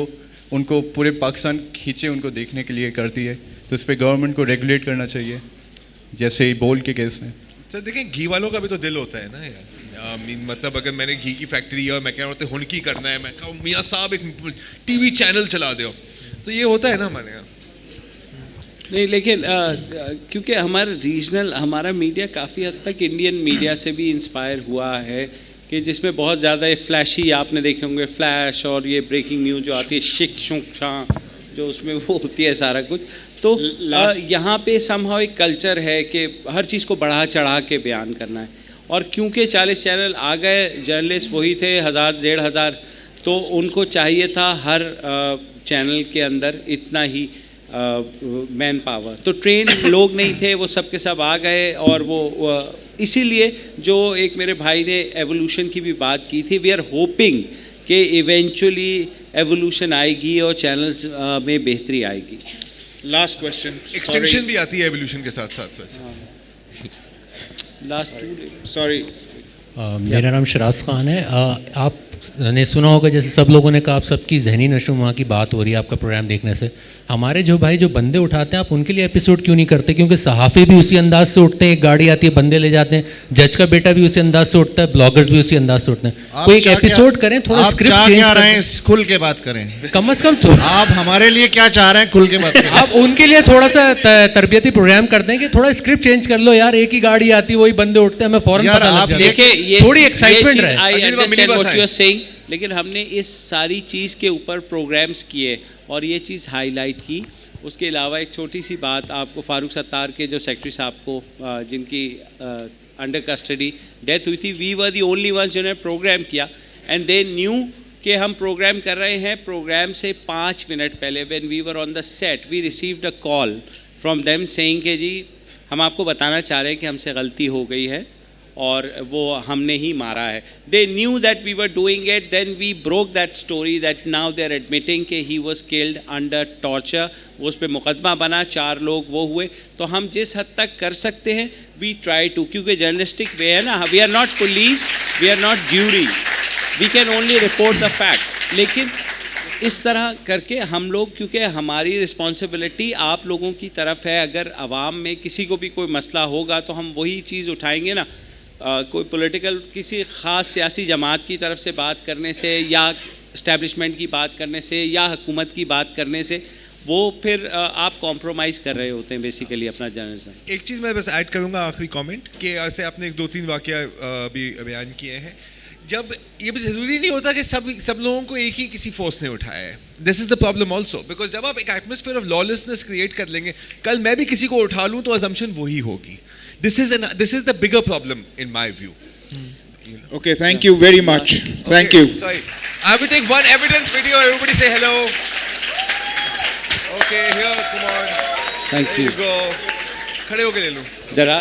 उनको पूरे पाकिस्तान खींचे उनको देखने के लिए करती है, तो इस पर गवर्नमेंट को रेगुलेट करना चाहिए, जैसे बोल के केस में। सर देखें, घी वालों का भी तो दिल होता है ना यार। मतलब अगर मैंने घी की फैक्ट्री और मैं कह रहा हूँ हुनकी करना है, मैं कहूँ मियाँ साहब एक टीवी चैनल चला दो, तो ये होता है ना हमारे यहाँ। नहीं, लेकिन क्योंकि हमारा मीडिया काफ़ी हद तक इंडियन मीडिया से भी इंस्पायर हुआ है कि जिसमें बहुत ज़्यादा फ्लैशी, आपने देखे होंगे फ्लैश और ये ब्रेकिंग न्यूज़ जो आती है, शिक शुक शां, जो उसमें वो होती है सारा कुछ, तो यहाँ पे समहाउ एक कल्चर है कि हर चीज़ को बढ़ा चढ़ा के बयान करना है। और क्योंकि 40 चैनल आ गए, जर्नलिस्ट वही थे 1000-1500, तो उनको चाहिए था हर चैनल के अंदर इतना ही मैन पावर, तो ट्रेन लोग नहीं थे, वो सब के सब आ गए। और वो इसीलिए जो एक मेरे भाई ने एवोल्यूशन की भी बात की थी, वी आर होपिंग कि इवेंचुअली एवोल्यूशन आएगी और चैनल्स में बेहतरी आएगी। लास्ट क्वेश्चन, एक्सटेंशन भी आती है एवोल्यूशन के साथ साथ वैसे। लास्ट टू, सॉरी, मेरा नाम शराज खान है। आपने सुना होगा जैसे सब लोगों ने कहा, आप सबकी जहनी नशोनुमा की बात हो रही है आपका प्रोग्राम देखने से। हमारे जो भाई जो बंदे उठाते हैं, आप उनके लिए एपिसोड क्यों नहीं करते? क्योंकि सहाफ़ी भी उसी अंदाज से उठते हैं, एक गाड़ी आती है बंदे ले जाते हैं, जज का बेटा भी उसी अंदाज से उठता है, ब्लॉगर्स भी उसी अंदाज से उठते हैं। कोई एक एपिसोड करें, थोड़ा स्क्रिप्ट चेंज करें, खुल के बात करें, कम अज कम। आप हमारे लिए क्या चाह रहे हैं, खुल के बात करें। आप उनके लिए थोड़ा सा तरबियती प्रोग्राम कर दें कि थोड़ा स्क्रिप्ट चेंज कर लो यार, एक ही गाड़ी आती है, वही बंदे उठते हैं, हमें फौरन पता लग जाता है, थोड़ी एक्साइटमेंट रहे। I understand what you are saying, लेकिन हमने इस सारी चीज़ के ऊपर प्रोग्राम्स किए और ये चीज़ हाईलाइट की। उसके अलावा एक छोटी सी बात आपको, फारूक सत्तार के जो सेक्रेटरी साहब को जिनकी अंडर कस्टडी डेथ हुई थी, we were the only ones जिन्होंने प्रोग्राम किया, एंड दे न्यू कि हम प्रोग्राम कर रहे हैं। प्रोग्राम से 5 मिनट पहले when we were on the set, we received a call from them saying कि जी हम आपको बताना चाह रहे हैं कि हमसे गलती हो गई है और वो हमने ही मारा है। They knew that we were doing it, then we broke that story that now they are admitting कि he was killed under torture. वो उस पर मुकदमा बना, 4 लोग वो हुए। तो हम जिस हद तक कर सकते हैं वी ट्राई टू, क्योंकि जर्नलिस्टिक वे है ना, we are not police, we are not jury, we can only report the facts. लेकिन इस तरह करके हम लोग, क्योंकि हमारी रिस्पॉन्सिबिलिटी आप लोगों की तरफ है, अगर आवाम में किसी को भी कोई मसला होगा तो हम वही चीज़ उठाएंगे ना। कोई पॉलिटिकल किसी ख़ास सियासी जमात की तरफ से बात करने से या इस्टेब्लिशमेंट की बात करने से या हुकूमत की बात करने से, वो फिर आप कॉम्प्रोमाइज़ कर रहे होते हैं बेसिकली अपना जर्नलिज्म। एक चीज़ मैं बस ऐड करूँगा, आखिरी कमेंट, कि ऐसे आपने 1-2-3 वाक़या भी बयान किए हैं। जब ये भी ज़रूरी नहीं होता कि सब लोगों को एक ही किसी फोर्स ने उठाया है। This is the problem also, because जब आप एक एटमॉस्फेयर ऑफ लॉलेसनेस क्रिएट कर लेंगे, कल मैं भी किसी को उठा लूँ तो अजम्पशन वही होगी। This is the bigger problem in my view. Okay, thank you very much. Thank you. Sorry. I will take one evidence video. Everybody say hello. Okay, here, come on. Thank There you. you go. खड़े होके ले लो. जरा